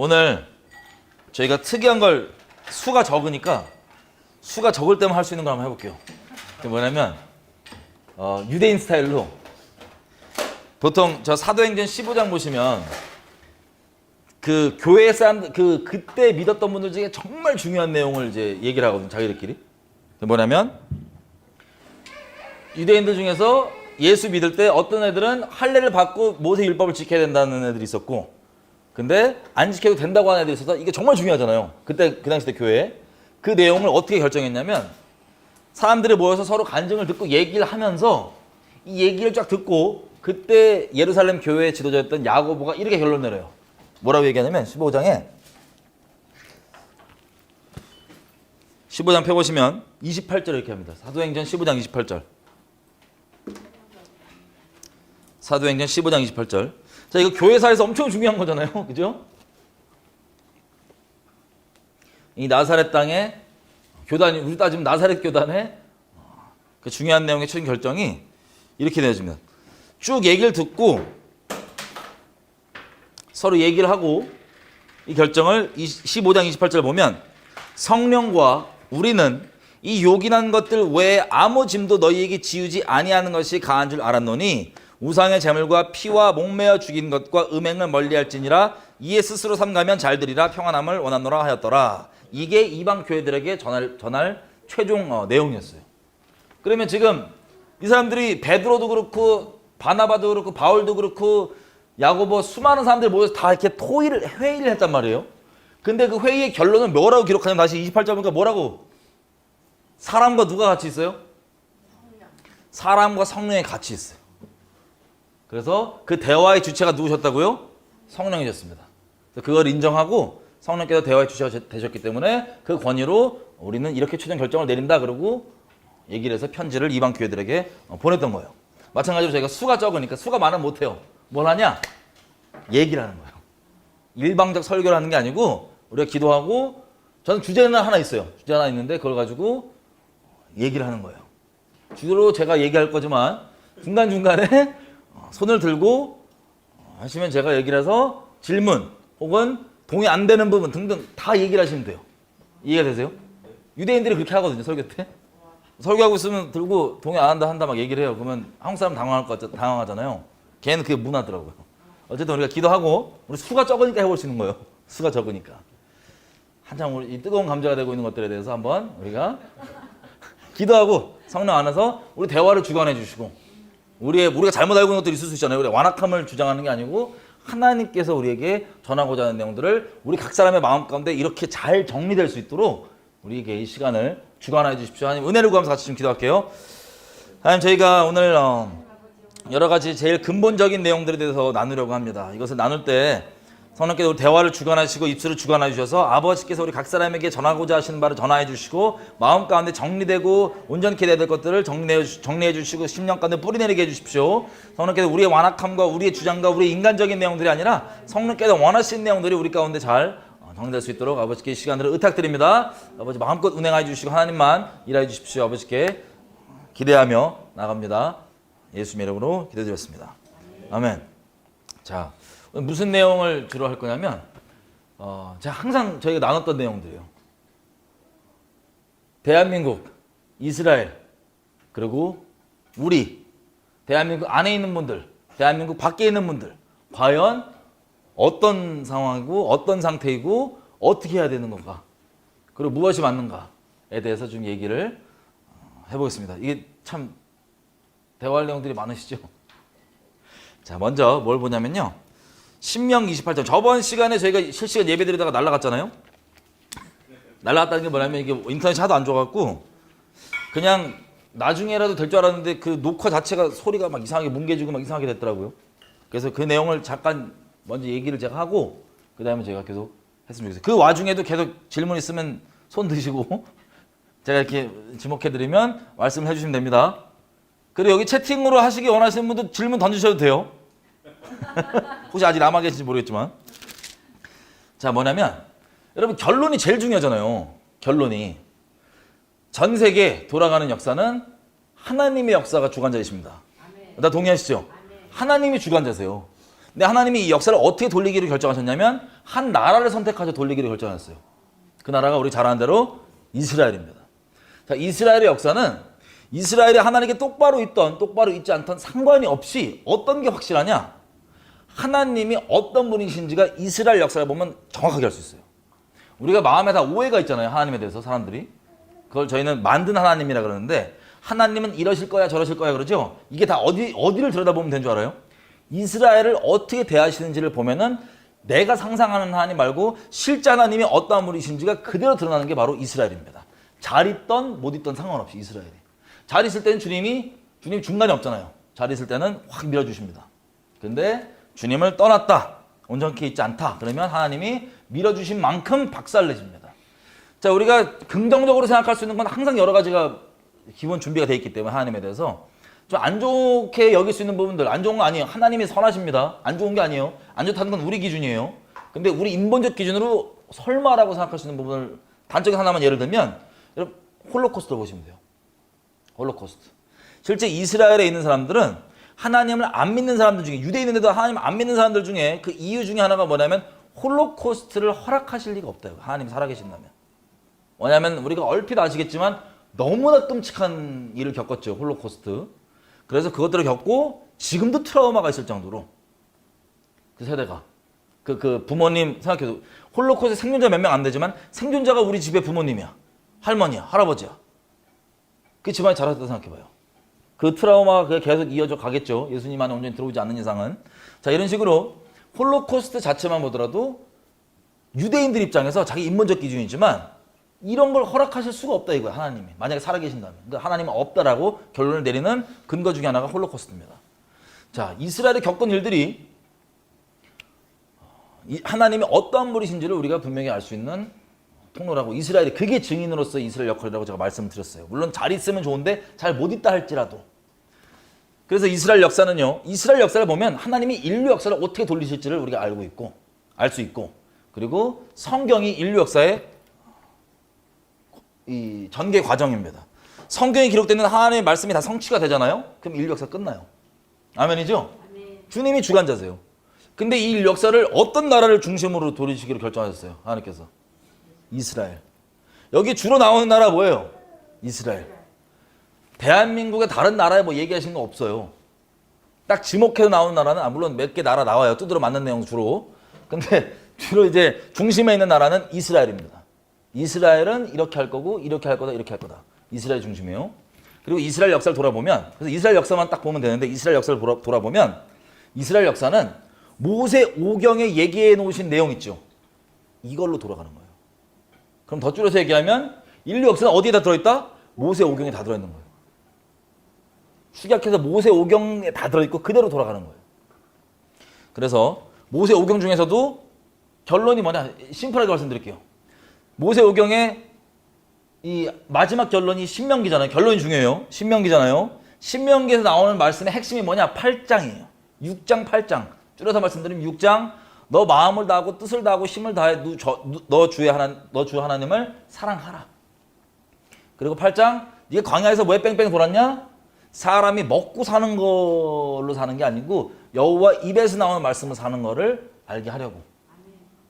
오늘 저희가 특이한 걸 수가 적으니까 수가 적을 때만 할 수 있는 걸 한번 해볼게요. 그게 뭐냐면 유대인 스타일로 보통 저 사도행전 15장 보시면 그 교회 사람들 그때 믿었던 분들 중에 정말 중요한 내용을 이제 얘기를 하거든요. 자기들끼리. 뭐냐면 유대인들 중에서 예수 믿을 때 어떤 애들은 할례를 받고 모세 율법을 지켜야 된다는 애들이 있었고, 근데 안 지켜도 된다고 하는 애들이 있어서 이게 정말 중요하잖아요. 그때 그 당시 때 교회에 그 내용을 어떻게 결정했냐면 사람들이 모여서 서로 간증을 듣고 얘기를 하면서 이 얘기를 쫙 듣고 그때 예루살렘 교회의 지도자였던 야고보가 이렇게 결론 내려요. 뭐라고 얘기하냐면 15장 펴보시면 28절 이렇게 합니다. 사도행전 15장 28절. 사도행전 15장 28절. 자, 이거 교회사에서 엄청 중요한 거잖아요. 그죠? 이 나사렛 땅에 교단이, 우리 따지면 나사렛 교단의 그 중요한 내용의 최종 결정이 이렇게 되어집니다. 쭉 얘기를 듣고 서로 얘기를 하고 이 결정을 15장 28절 보면 성령과 우리는 이 요긴한 것들 외에 아무 짐도 너희에게 지우지 아니하는 것이 가한 줄 알았노니 우상의 제물과 피와 목매어 죽인 것과 음행을 멀리할지니라 이에 스스로 삼가면 잘되리라 평안함을 원하노라 하였더라. 이게 이방 교회들에게 전할 최종 내용이었어요. 그러면 지금 이 사람들이 베드로도 그렇고 바나바도 그렇고 바울도 그렇고 야고보 수많은 사람들이 모여서 다 이렇게 회의를 했단 말이에요. 근데 그 회의의 결론은 뭐라고 기록하냐면 다시 28절 보니까 뭐라고? 사람과 누가 같이 있어요? 사람과 성령이 같이 있어요. 그래서 그 대화의 주체가 누구셨다고요? 성령이셨습니다. 그걸 인정하고 성령께서 대화의 주체가 되셨기 때문에 그 권위로 우리는 이렇게 최종 결정을 내린다 그러고 얘기를 해서 편지를 이방 교회들에게 보냈던 거예요. 마찬가지로 저희가 수가 적으니까 수가 많으면 못해요. 뭘 하냐? 얘기를 하는 거예요. 일방적 설교를 하는 게 아니고 우리가 기도하고 저는 주제는 하나 있어요. 주제 하나 있는데 그걸 가지고 얘기를 하는 거예요. 주로 제가 얘기할 거지만 중간중간에 손을 들고 하시면 제가 얘기를 해서 질문 혹은 동의 안 되는 부분 등등 다 얘기를 하시면 돼요. 이해가 되세요? 유대인들이 그렇게 하거든요. 설교 때. 설교하고 있으면 들고 동의 안 한다 막 얘기를 해요. 그러면 한국 사람 당황하잖아요. 걔는 그게 문화더라고요. 어쨌든 우리가 기도하고 우리 수가 적으니까 해볼 수 있는 거예요. 수가 적으니까. 한참 우리 이 뜨거운 감자가 되고 있는 것들에 대해서 한번 우리가 기도하고 성령 안에서 우리 대화를 주관해 주시고 우리가 잘못 알고 있는 것들이 있을 수 있잖아요. 우리가 완악함을 주장하는 게 아니고 하나님께서 우리에게 전하고자 하는 내용들을 우리 각 사람의 마음 가운데 이렇게 잘 정리될 수 있도록 우리에게 이 시간을 주관해 주십시오. 하나님 은혜를 구하면서 같이 좀 기도할게요. 하나님 저희가 오늘 여러 가지 제일 근본적인 내용들에 대해서 나누려고 합니다. 이것을 나눌 때 성령께서 우리 대화를 주관하시고 입술을 주관해 주셔서 아버지께서 우리 각 사람에게 전하고자 하시는 바를 전하해 주시고 마음 가운데 정리되고 온전케 해야 될 것들을 정리해 주시고 심령 가운데 뿌리내리게 해주십시오. 성령께서 우리의 완악함과 우리의 주장과 우리의 인간적인 내용들이 아니라 성령께서 원하시는 내용들이 우리 가운데 잘 정리될 수 있도록 아버지께 이 시간을 의탁드립니다. 아버지 마음껏 운행해 주시고 하나님만 일하여 주십시오. 아버지께 기대하며 나갑니다. 예수님의 이름으로 기도드렸습니다. 아멘. 자, 무슨 내용을 주로 할 거냐면 제가 항상 저희가 나눴던 내용들이에요. 대한민국, 이스라엘, 그리고 우리, 대한민국 안에 있는 분들, 대한민국 밖에 있는 분들 과연 어떤 상황이고 어떤 상태이고 어떻게 해야 되는 건가 그리고 무엇이 맞는가에 대해서 좀 얘기를 해보겠습니다. 이게 참 대화할 내용들이 많으시죠? 자, 먼저 뭘 보냐면요. 신명기 28장. 저번 시간에 저희가 실시간 예배 드리다가 날아갔잖아요. 날아갔다는 게 뭐냐면 이게 인터넷이 하도 안 좋아갖고 그냥 나중에라도 될 줄 알았는데 그 녹화 자체가 소리가 막 이상하게 뭉개지고 막 이상하게 됐더라고요. 그래서 그 내용을 잠깐 먼저 얘기를 제가 하고 그 다음에 제가 계속 했으면 좋겠어요. 그 와중에도 계속 질문 있으면 손 드시고 제가 이렇게 지목해드리면 말씀을 해주시면 됩니다. 그리고 여기 채팅으로 하시기 원하시는 분도 질문 던지셔도 돼요. 혹시 아직 남아 계신지 모르겠지만. 자, 뭐냐면 여러분 결론이 제일 중요하잖아요. 결론이. 전 세계 돌아가는 역사는 하나님의 역사가 주관자이십니다. 나 동의하시죠? 하나님이 주관자세요. 근데 하나님이 이 역사를 어떻게 돌리기로 결정하셨냐면 한 나라를 선택하셔 돌리기로 결정하셨어요. 그 나라가 우리 잘 아는 대로 이스라엘입니다. 자, 이스라엘의 역사는 이스라엘이 하나님께 똑바로 있던 똑바로 있지 않던 상관이 없이 어떤 게 확실하냐? 하나님이 어떤 분이신지가 이스라엘 역사를 보면 정확하게 알 수 있어요. 우리가 마음에 다 오해가 있잖아요. 하나님에 대해서 사람들이. 그걸 저희는 만든 하나님이라 그러는데 하나님은 이러실 거야 저러실 거야 그러죠. 이게 다 어디를 들여다보면 된 줄 알아요? 이스라엘을 어떻게 대하시는지를 보면은 내가 상상하는 하나님 말고 실제 하나님이 어떠한 분이신지가 그대로 드러나는 게 바로 이스라엘입니다. 잘 있던 못 있던 상관없이 이스라엘이. 잘 있을 때는 주님 중간이 없잖아요. 잘 있을 때는 확 밀어주십니다. 근데 주님을 떠났다. 온전케 있지 않다. 그러면 하나님이 밀어주신 만큼 박살내십니다. 자, 우리가 긍정적으로 생각할 수 있는 건 항상 여러 가지가 기본 준비가 되어 있기 때문에 하나님에 대해서 좀 안 좋게 여길 수 있는 부분들, 안 좋은 거 아니에요. 하나님이 선하십니다. 안 좋은 게 아니에요. 안 좋다는 건 우리 기준이에요. 근데 우리 인본적 기준으로 설마라고 생각할 수 있는 부분을 단적인 하나만 예를 들면 여러분 홀로코스트를 보시면 돼요. 홀로코스트. 실제 이스라엘에 있는 사람들은 하나님을 안 믿는 사람들 중에 유대인인데도 하나님을 안 믿는 사람들 중에 그 이유 중에 하나가 뭐냐면 홀로코스트를 허락하실 리가 없다. 하나님 살아계신다면. 왜냐하면 우리가 얼핏 아시겠지만 너무나 끔찍한 일을 겪었죠. 홀로코스트. 그래서 그것들을 겪고 지금도 트라우마가 있을 정도로 그 세대가 그 부모님 생각해도 홀로코스트 생존자 몇 명 안 되지만 생존자가 우리 집의 부모님이야. 할머니야. 할아버지야. 그 집안이 잘했다고 생각해봐요. 그 트라우마가 계속 이어져 가겠죠. 예수님 안에 온전히 들어오지 않는 이상은. 자, 이런 식으로 홀로코스트 자체만 보더라도 유대인들 입장에서 자기 인본적 기준이지만 이런 걸 허락하실 수가 없다 이거야. 하나님이. 만약에 살아계신다면. 그러니까 하나님은 없다라고 결론을 내리는 근거 중에 하나가 홀로코스트입니다. 자, 이스라엘이 겪은 일들이 하나님이 어떠한 분이신지를 우리가 분명히 알 수 있는 통로라고 이스라엘이 그게 증인으로서 이스라엘 역할이라고 제가 말씀을 드렸어요. 물론 잘 있으면 좋은데 잘 못 있다 할지라도. 그래서 이스라엘 역사는요. 이스라엘 역사를 보면 하나님이 인류 역사를 어떻게 돌리실지를 우리가 알고 있고 알 수 있고 그리고 성경이 인류 역사의 이 전개 과정입니다. 성경에 기록되는 하나님의 말씀이 다 성취가 되잖아요. 그럼 인류 역사 끝나요. 아멘이죠? 아멘. 주님이 주관자세요. 근데 이 인류 역사를 어떤 나라를 중심으로 돌리시기로 결정하셨어요. 하나님께서. 이스라엘. 여기 주로 나오는 나라 뭐예요? 이스라엘. 대한민국의 다른 나라에 뭐 얘기하신 거 없어요. 딱 지목해서 나오는 나라는 물론 몇 개 나라 나와요. 두드러 맞는 내용 주로. 근데 주로 이제 중심에 있는 나라는 이스라엘입니다. 이스라엘은 이렇게 할 거고 이렇게 할 거다 이렇게 할 거다. 이스라엘 중심이에요. 그리고 이스라엘 역사를 돌아보면 그래서 이스라엘 역사만 딱 보면 되는데 이스라엘 역사를 돌아보면 이스라엘 역사는 모세 오경에 얘기해 놓으신 내용 있죠. 이걸로 돌아가는 거예요. 그럼 더 줄여서 얘기하면 인류 역사는 어디에 다 들어있다? 모세 오경에 다 들어있는 거예요. 축약해서 모세 오경에 다 들어있고 그대로 돌아가는 거예요. 그래서 모세 오경 중에서도 결론이 뭐냐? 심플하게 말씀드릴게요. 모세 오경의 이 마지막 결론이 신명기잖아요. 결론이 중요해요. 신명기잖아요. 신명기에서 나오는 말씀의 핵심이 뭐냐? 8장이에요. 6장 8장. 줄여서 말씀드리면 6장 너 마음을 다하고 뜻을 다하고 힘을 다해 너 주 하나님을 사랑하라. 그리고 8장 네가 광야에서 왜 뺑뺑 돌았냐? 사람이 먹고 사는 걸로 사는 게 아니고 여호와 입에서 나오는 말씀을 사는 거를 알게 하려고.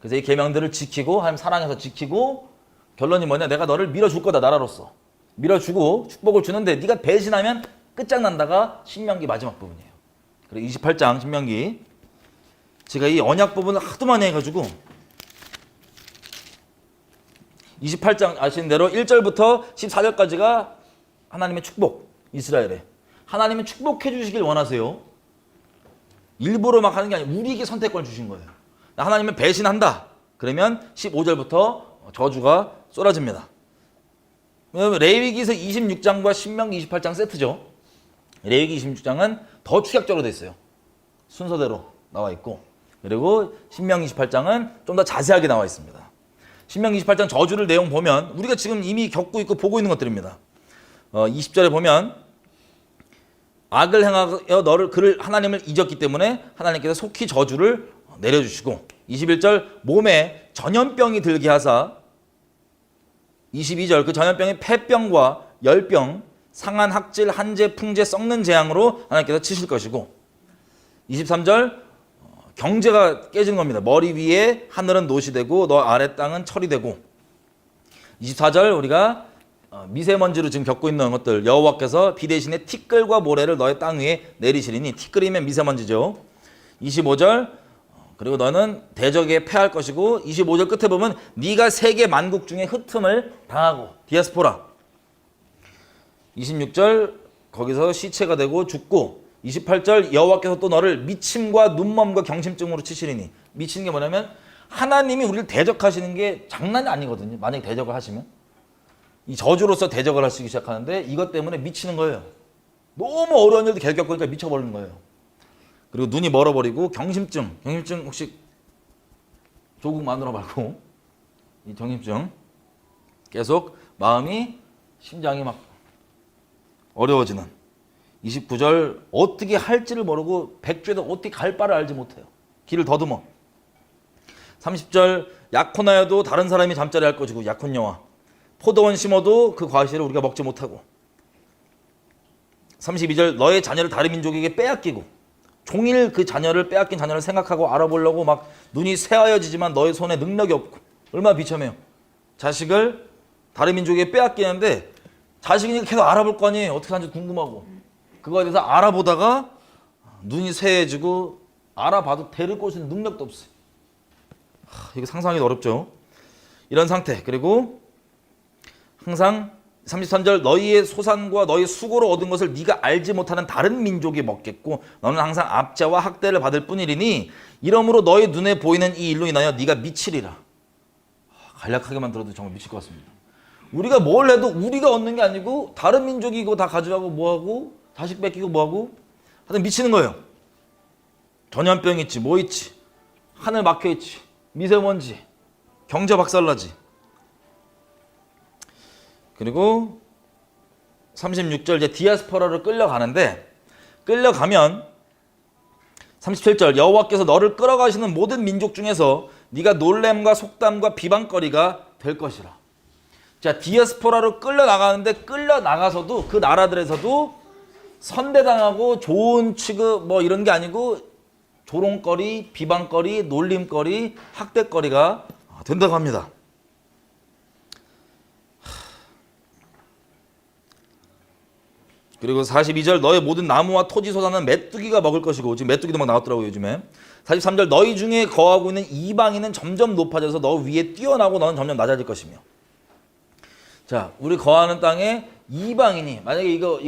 그래서 이 계명들을 지키고 하나님 사랑해서 지키고 결론이 뭐냐? 내가 너를 밀어줄 거다 나라로서. 밀어주고 축복을 주는데 네가 배신하면 끝장난다가 신명기 마지막 부분이에요. 그리고 28장 신명기. 제가 이 언약 부분을 하도 많이 해가지고 28장 아시는 대로 1절부터 14절까지가 하나님의 축복, 이스라엘에. 하나님은 축복해 주시길 원하세요. 일부러 막 하는 게 아니고 우리에게 선택권을 주신 거예요. 하나님은 배신한다. 그러면 15절부터 저주가 쏟아집니다. 왜냐하면 레위기서 26장과 신명기 28장 세트죠. 레위기 26장은 더 축약적으로 돼 있어요. 순서대로 나와 있고 그리고 신명기 28장은 좀 더 자세하게 나와 있습니다. 신명기 28장 저주를 내용 보면 우리가 지금 이미 겪고 있고 보고 있는 것들입니다. 20절에 보면 악을 행하여 그를 하나님을 잊었기 때문에 하나님께서 속히 저주를 내려주시고 21절 몸에 전염병이 들게 하사 22절 그 전염병이 폐병과 열병, 상한 학질, 한재, 풍재, 썩는 재앙으로 하나님께서 치실 것이고 23절 경제가 깨지는 겁니다. 머리 위에 하늘은 노시 되고 너 아래 땅은 철이 되고. 24절 우리가 미세먼지로 지금 겪고 있는 것들 여호와께서 비 대신에 티끌과 모래를 너의 땅 위에 내리시리니 티끌이면 미세먼지죠. 25절 그리고 너는 대적에 패할 것이고 25절 끝에 보면 네가 세계 만국 중에 흩음을 당하고 디아스포라. 26절 거기서 시체가 되고 죽고 28절 여호와께서 또 너를 미침과 눈먼과 경심증으로 치시리니. 미치는 게 뭐냐면 하나님이 우리를 대적하시는 게 장난이 아니거든요. 만약에 대적을 하시면 이 저주로서 대적을 하시기 시작하는데 이것 때문에 미치는 거예요. 너무 어려운 일도 계속 겪으니까 미쳐버리는 거예요. 그리고 눈이 멀어버리고 경심증 혹시 조국 마누라 말고 이 경심증 계속 마음이 심장이 막 어려워지는. 29절 어떻게 할지를 모르고 백주에도 어떻게 갈 바를 알지 못해요. 길을 더듬어. 30절 약혼하여도 다른 사람이 잠자리 할 것이고 약혼녀와 포도원 심어도 그 과실을 우리가 먹지 못하고. 32절 너의 자녀를 다른 민족에게 빼앗기고 종일 그 자녀를 빼앗긴 자녀를 생각하고 알아보려고 막 눈이 새하여지지만 너의 손에 능력이 없고. 얼마나 비참해요. 자식을 다른 민족에게 빼앗기는데 자식이니까 계속 알아볼 거 아니에요. 어떻게 사는지 궁금하고 그거에 대해서 알아보다가 눈이 새해지고 알아봐도 데릴 곳에 능력도 없어요. 이거 상상하기 어렵죠. 이런 상태. 그리고 항상 33절 너희의 소산과 너희 수고로 얻은 것을 네가 알지 못하는 다른 민족이 먹겠고 너는 항상 압제와 학대를 받을 뿐이리니 이러므로 너희 눈에 보이는 이 일로 인하여 네가 미치리라. 간략하게만 들어도 정말 미칠 것 같습니다. 우리가 뭘 해도 우리가 얻는 게 아니고 다른 민족이 이거 다 가져가고 뭐하고 자식 뺏기고 뭐하고 하여튼 미치는 거예요. 전염병 있지 뭐 있지 하늘 막혀 있지 미세먼지 경제 박살나지. 그리고 36절 이제 디아스포라로 끌려가는데 끌려가면 37절 여호와께서 너를 끌어가시는 모든 민족 중에서 네가 놀램과 속담과 비방거리가 될 것이라. 자, 디아스포라로 끌려나가는데 끌려나가서도 그 나라들에서도 선대당하고 좋은 취급 뭐 이런 게 아니고 조롱거리, 비방거리, 놀림거리, 학대거리가 된다고 합니다. 그리고 42절 너의 모든 나무와 토지 소산은 메뚜기가 먹을 것이고 지금 메뚜기도 막 나왔더라고요 요즘에. 43절 너희 중에 거하고 있는 이방인은 점점 높아져서 너 위에 뛰어나고 너는 점점 낮아질 것이며. 자, 우리 거하는 땅에 이방인이 만약에 이거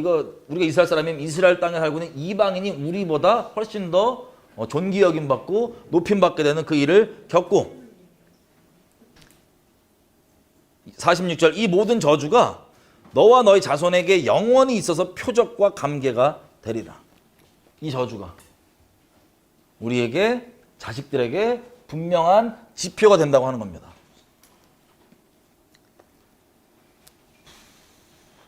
우리가 이스라엘 사람이면 이스라엘 땅에 살고 있는 이방인이 우리보다 훨씬 더 존귀 여김 받고 높임 받게 되는 그 일을 겪고. 46절 이 모든 저주가 너와 너희 자손에게 영원히 있어서 표적과 감개가 되리라. 이 저주가 우리에게 자식들에게 분명한 지표가 된다고 하는 겁니다.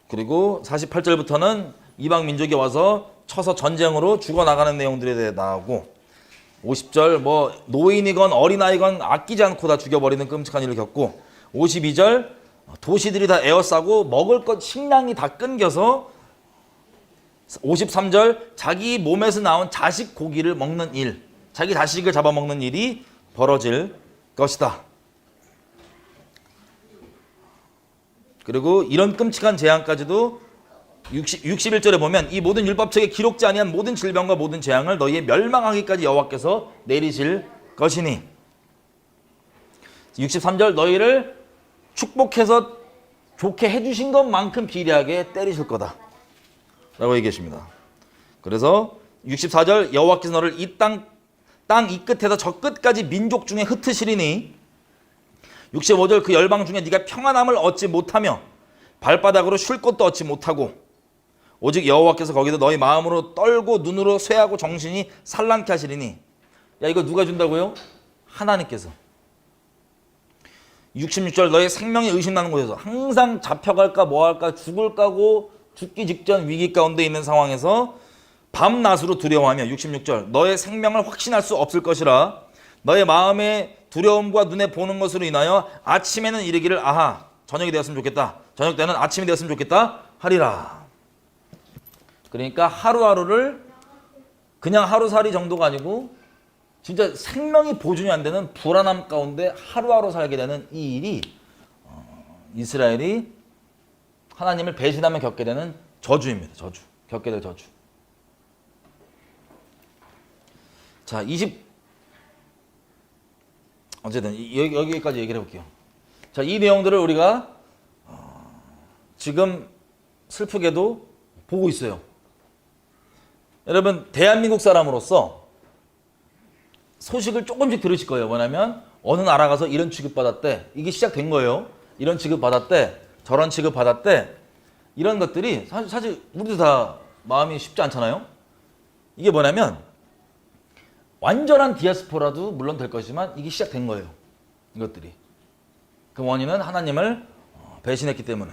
그리고 48절부터는 이방 민족이 와서 쳐서 전쟁으로 죽어나가는 내용들에 대해 나오고 50절 뭐 노인이건 어린아이건 아끼지 않고 다 죽여버리는 끔찍한 일을 겪고 52절 도시들이 다 에워싸고 먹을 것 식량이 다 끊겨서 53절 자기 몸에서 나온 자식 고기를 먹는 일, 자기 자식을 잡아먹는 일이 벌어질 것이다. 그리고 이런 끔찍한 재앙까지도 61절에 보면 이 모든 율법책에 기록지 아니한 모든 질병과 모든 재앙을 너희의 멸망하기까지 여호와께서 내리실 것이니 63절 너희를 축복해서 좋게 해주신 것만큼 비례하게 때리실 거다 라고 얘기하십니다. 그래서 64절 여호와께서 너를 이 땅 이 끝에서 저 끝까지 민족 중에 흩으시리니 65절 그 열방 중에 네가 평안함을 얻지 못하며 발바닥으로 쉴 곳도 얻지 못하고 오직 여호와께서 거기서 너희 마음으로 떨고 눈으로 쇠하고 정신이 산란케 하시리니. 야, 이거 누가 준다고요? 하나님께서. 66절 너의 생명이 의심나는 곳에서 항상 잡혀갈까 뭐할까 죽을까고 죽기 직전 위기 가운데 있는 상황에서 밤낮으로 두려워하며 66절 너의 생명을 확신할 수 없을 것이라 너의 마음의 두려움과 눈에 보는 것으로 인하여 아침에는 이르기를 아하 저녁이 되었으면 좋겠다 저녁 때는 아침이 되었으면 좋겠다 하리라. 그러니까 하루하루를 그냥 하루살이 정도가 아니고 진짜 생명이 보존이 안 되는 불안함 가운데 하루하루 살게 되는 이 일이 이스라엘이 하나님을 배신하며 겪게 되는 저주입니다. 저주. 겪게 될 저주. 자, 어쨌든 여기까지 얘기를 해볼게요. 자, 이 내용들을 우리가 지금 슬프게도 보고 있어요. 여러분, 대한민국 사람으로서 소식을 조금씩 들으실 거예요. 뭐냐면 어느 나라 가서 이런 취급받았대. 이게 시작된 거예요. 이런 취급받았대. 저런 취급받았대. 이런 것들이 사실 우리도 다 마음이 쉽지 않잖아요. 이게 뭐냐면 완전한 디아스포라도 물론 될 것이지만 이게 시작된 거예요. 이것들이. 그 원인은 하나님을 배신했기 때문에.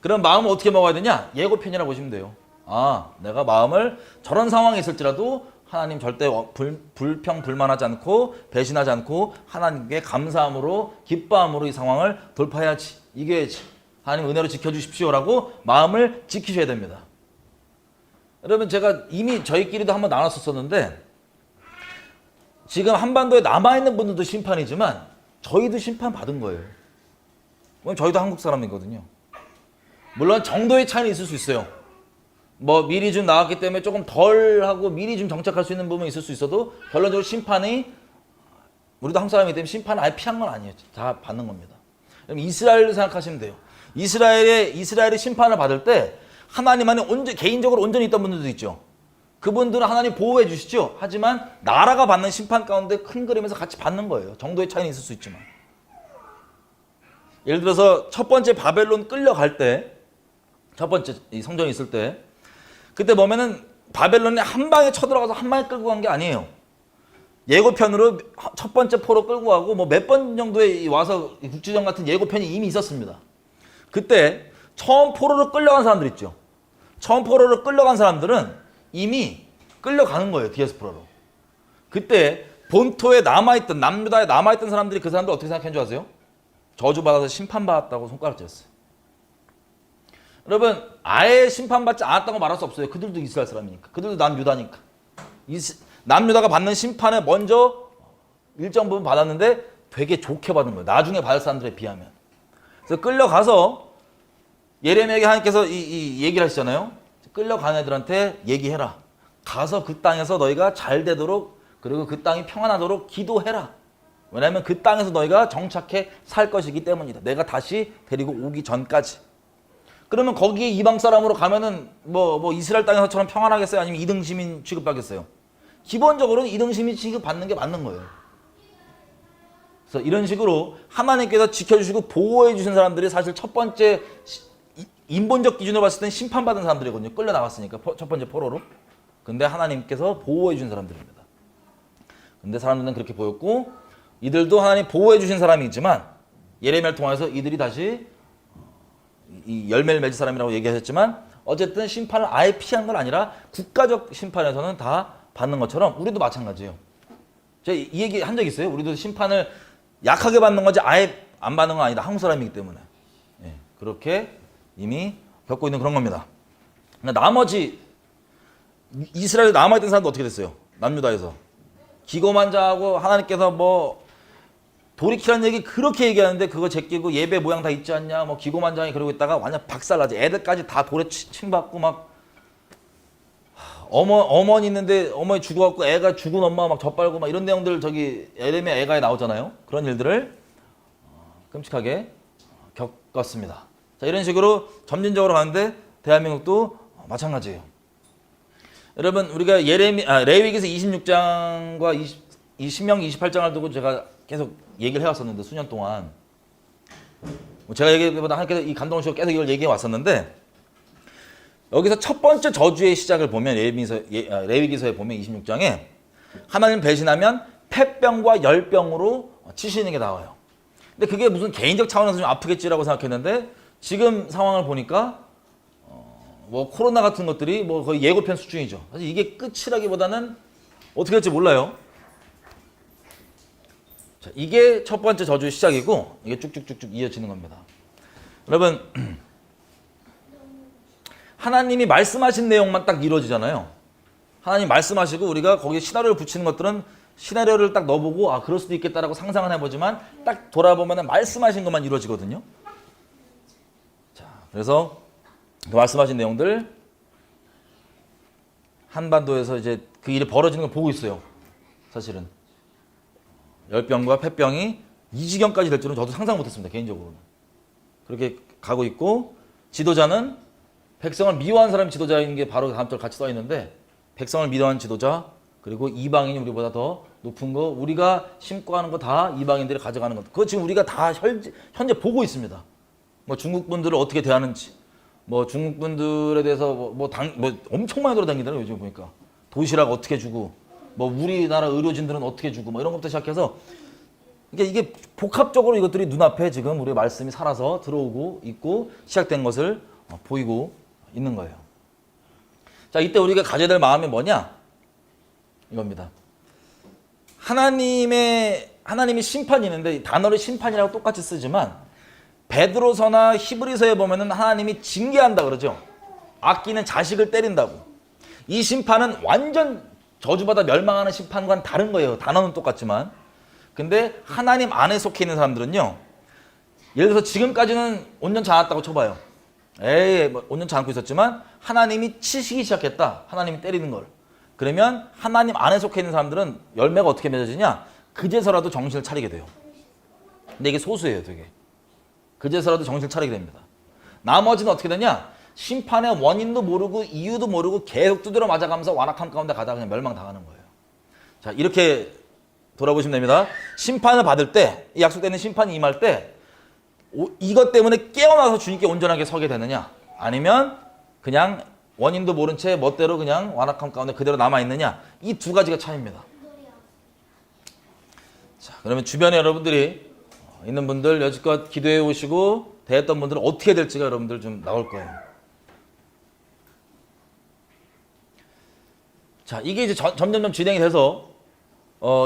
그럼 마음을 어떻게 먹어야 되냐? 예고편이라고 보시면 돼요. 아, 내가 마음을 저런 상황에 있을지라도 하나님 절대 불평 불만하지 않고 배신하지 않고 하나님께 감사함으로 기뻐함으로 이 상황을 돌파해야지. 이겨야지. 하나님 은혜로 지켜주십시오라고 마음을 지키셔야 됩니다. 여러분, 제가 이미 저희끼리도 한번 나눴었는데 지금 한반도에 남아있는 분들도 심판이지만 저희도 심판받은 거예요. 저희도 한국 사람이거든요. 물론 정도의 차이는 있을 수 있어요. 뭐 미리 좀 나왔기 때문에 조금 덜 하고 미리 좀 정착할 수 있는 부분이 있을 수 있어도 결론적으로 심판이 우리도 한국 사람이기 때문에 심판을 아예 피한 건 아니에요. 다 받는 겁니다. 그럼 이스라엘을 생각하시면 돼요. 이스라엘이 심판을 받을 때 하나님 안에 개인적으로 온전히 있던 분들도 있죠. 그분들은 하나님 보호해 주시죠. 하지만 나라가 받는 심판 가운데 큰 그림에서 같이 받는 거예요. 정도의 차이는 있을 수 있지만. 예를 들어서 첫 번째 바벨론 끌려갈 때, 첫 번째 이 성전에 있을 때, 그때 보면은 바벨론이 한 방에 쳐들어가서 한 방에 끌고 간 게 아니에요. 예고편으로 첫 번째 포로 끌고 가고 뭐 몇 번 정도에 와서 국지전 같은 예고편이 이미 있었습니다. 그때 처음 포로로 끌려간 사람들 있죠. 처음 포로로 끌려간 사람들은 이미 끌려가는 거예요. 디아스포라로. 그때 본토에 남아있던 남유다에 남아있던 사람들이 그 사람들 어떻게 생각한 줄 아세요? 저주받아서 심판받았다고 손가락 쥐었어요. 여러분, 아예 심판받지 않았다고 말할 수 없어요. 그들도 이스라엘 사람이니까. 그들도 남유다니까. 남유다가 받는 심판을 먼저 일정 부분 받았는데 되게 좋게 받은 거예요. 나중에 받을 사람들에 비하면. 그래서 끌려가서 예레미야에게 하나님께서 이 얘기를 하시잖아요. 끌려간 애들한테 얘기해라. 가서 그 땅에서 너희가 잘 되도록 그리고 그 땅이 평안하도록 기도해라. 왜냐하면 그 땅에서 너희가 정착해 살 것이기 때문이다. 내가 다시 데리고 오기 전까지. 그러면 거기에 이방 사람으로 가면은 뭐 이스라엘 땅에서처럼 평안하겠어요? 아니면 2등 시민 취급받겠어요? 기본적으로는 2등 시민 취급받는 게 맞는 거예요. 그래서 이런 식으로 하나님께서 지켜주시고 보호해 주신 사람들이 사실 첫 번째 인본적 기준으로 봤을 땐 심판받은 사람들이거든요. 끌려나갔으니까 첫 번째 포로로. 근데 하나님께서 보호해 주신 사람들입니다. 근데 사람들은 그렇게 보였고 이들도 하나님 보호해 주신 사람이지만 예레미야를 통해서 이들이 다시 이 열매를 맺을 사람이라고 얘기하셨지만 어쨌든 심판을 아예 피한 건 아니라 국가적 심판에서는 다 받는 것처럼 우리도 마찬가지예요. 제가 이 얘기 한 적 있어요. 우리도 심판을 약하게 받는 거지 아예 안 받는 건 아니다. 한국 사람이기 때문에. 예, 그렇게 이미 겪고 있는 그런 겁니다. 나머지 이스라엘에 남아있던 사람도 어떻게 됐어요? 남유다에서. 기고만장하고 하나님께서 뭐 돌이키라는 얘기 그렇게 얘기하는데 그거 제끼고 예배 모양 다 있지 않냐 뭐 기고만장히 그러고 있다가 완전 박살나지. 애들까지 다 돌에 침받고 막 어머니 있는데 어머니 죽어갖고 애가 죽은 엄마 막 젖빨고 막 이런 내용들 저기 예레미야 애가에 나오잖아요. 그런 일들을 끔찍하게 겪었습니다. 자, 이런 식으로 점진적으로 가는데 대한민국도 마찬가지예요. 여러분 우리가 레위기서 26장과 신명기 28장을 두고 제가 계속 얘기를 해왔었는데 수년 동안 제가 얘기보다 하나님께서 이 감동을 주시고 계속 이걸 얘기해 왔었는데 여기서 첫 번째 저주의 시작을 보면 레위기서에 보면 26장에 하나님 배신하면 폐병과 열병으로 치시는 게 나와요. 근데 그게 무슨 개인적 차원에서 좀 아프겠지라고 생각했는데 지금 상황을 보니까 뭐 코로나 같은 것들이 뭐 거의 예고편 수준이죠. 사실 이게 끝이라기보다는 어떻게 될지 몰라요. 자, 이게 첫 번째 저주의 시작이고 이게 쭉쭉쭉쭉 이어지는 겁니다. 여러분 하나님이 말씀하신 내용만 딱 이루어지잖아요. 하나님 말씀하시고 우리가 거기에 시나리오를 붙이는 것들은 시나리오를 딱 넣어보고 아 그럴 수도 있겠다라고 상상은 해보지만 딱 돌아보면 말씀하신 것만 이루어지거든요. 자, 그래서 그 말씀하신 내용들 한반도에서 이제 그 일이 벌어지는 걸 보고 있어요. 사실은 열병과 폐병이 이 지경까지 될 줄은 저도 상상 못했습니다. 개인적으로는. 그렇게 가고 있고 지도자는 백성을 미워한 사람이 지도자인 게 바로 다음 절 같이 써 있는데 백성을 미워한 지도자 그리고 이방인이 우리보다 더 높은 거 우리가 심고 하는 거 다 이방인들이 가져가는 것 그거 지금 우리가 다 현재 보고 있습니다. 뭐 중국 분들을 어떻게 대하는지 뭐 중국 분들에 대해서 뭐 엄청 많이 돌아다니더라고요. 요즘 보니까 도시락 어떻게 주고 뭐 우리나라 의료진들은 어떻게 주고 뭐 이런 것부터 시작해서 이게 복합적으로 이것들이 눈앞에 지금 우리의 말씀이 살아서 들어오고 있고 시작된 것을 보이고 있는 거예요. 자, 이때 우리가 가져야 될 마음이 뭐냐? 이겁니다. 하나님이 심판이 있는데 단어를 심판이라고 똑같이 쓰지만 베드로서나 히브리서에 보면은 하나님이 징계한다 그러죠. 아끼는 자식을 때린다고. 이 심판은 완전 저주받아 멸망하는 심판과는 다른 거예요. 단어는 똑같지만. 근데 하나님 안에 속해 있는 사람들은요. 예를 들어서 지금까지는 온전치 않았다고 쳐봐요. 뭐 온전치 않고 있었지만 하나님이 치시기 시작했다. 하나님이 때리는 걸. 그러면 하나님 안에 속해 있는 사람들은 열매가 어떻게 맺어지냐? 그제서라도 정신을 차리게 돼요. 근데 이게 소수예요, 되게. 그제서라도 정신을 차리게 됩니다. 나머지는 어떻게 되냐? 심판의 원인도 모르고 이유도 모르고 계속 두드려 맞아가면서 완악함 가운데 가다가 그냥 멸망당하는 거예요. 자, 이렇게 돌아보시면 됩니다. 심판을 받을 때, 약속되는 심판이 임할 때 이것 때문에 깨어나서 주님께 온전하게 서게 되느냐? 아니면 그냥 원인도 모른 채 멋대로 그냥 완악함 가운데 그대로 남아있느냐? 이 두 가지가 차이입니다. 자, 그러면 주변에 여러분들이 있는 분들 여지껏 기도해 오시고 대했던 분들은 어떻게 될지가 여러분들 좀 나올 거예요. 자, 이게 이제 점점점 진행이 돼서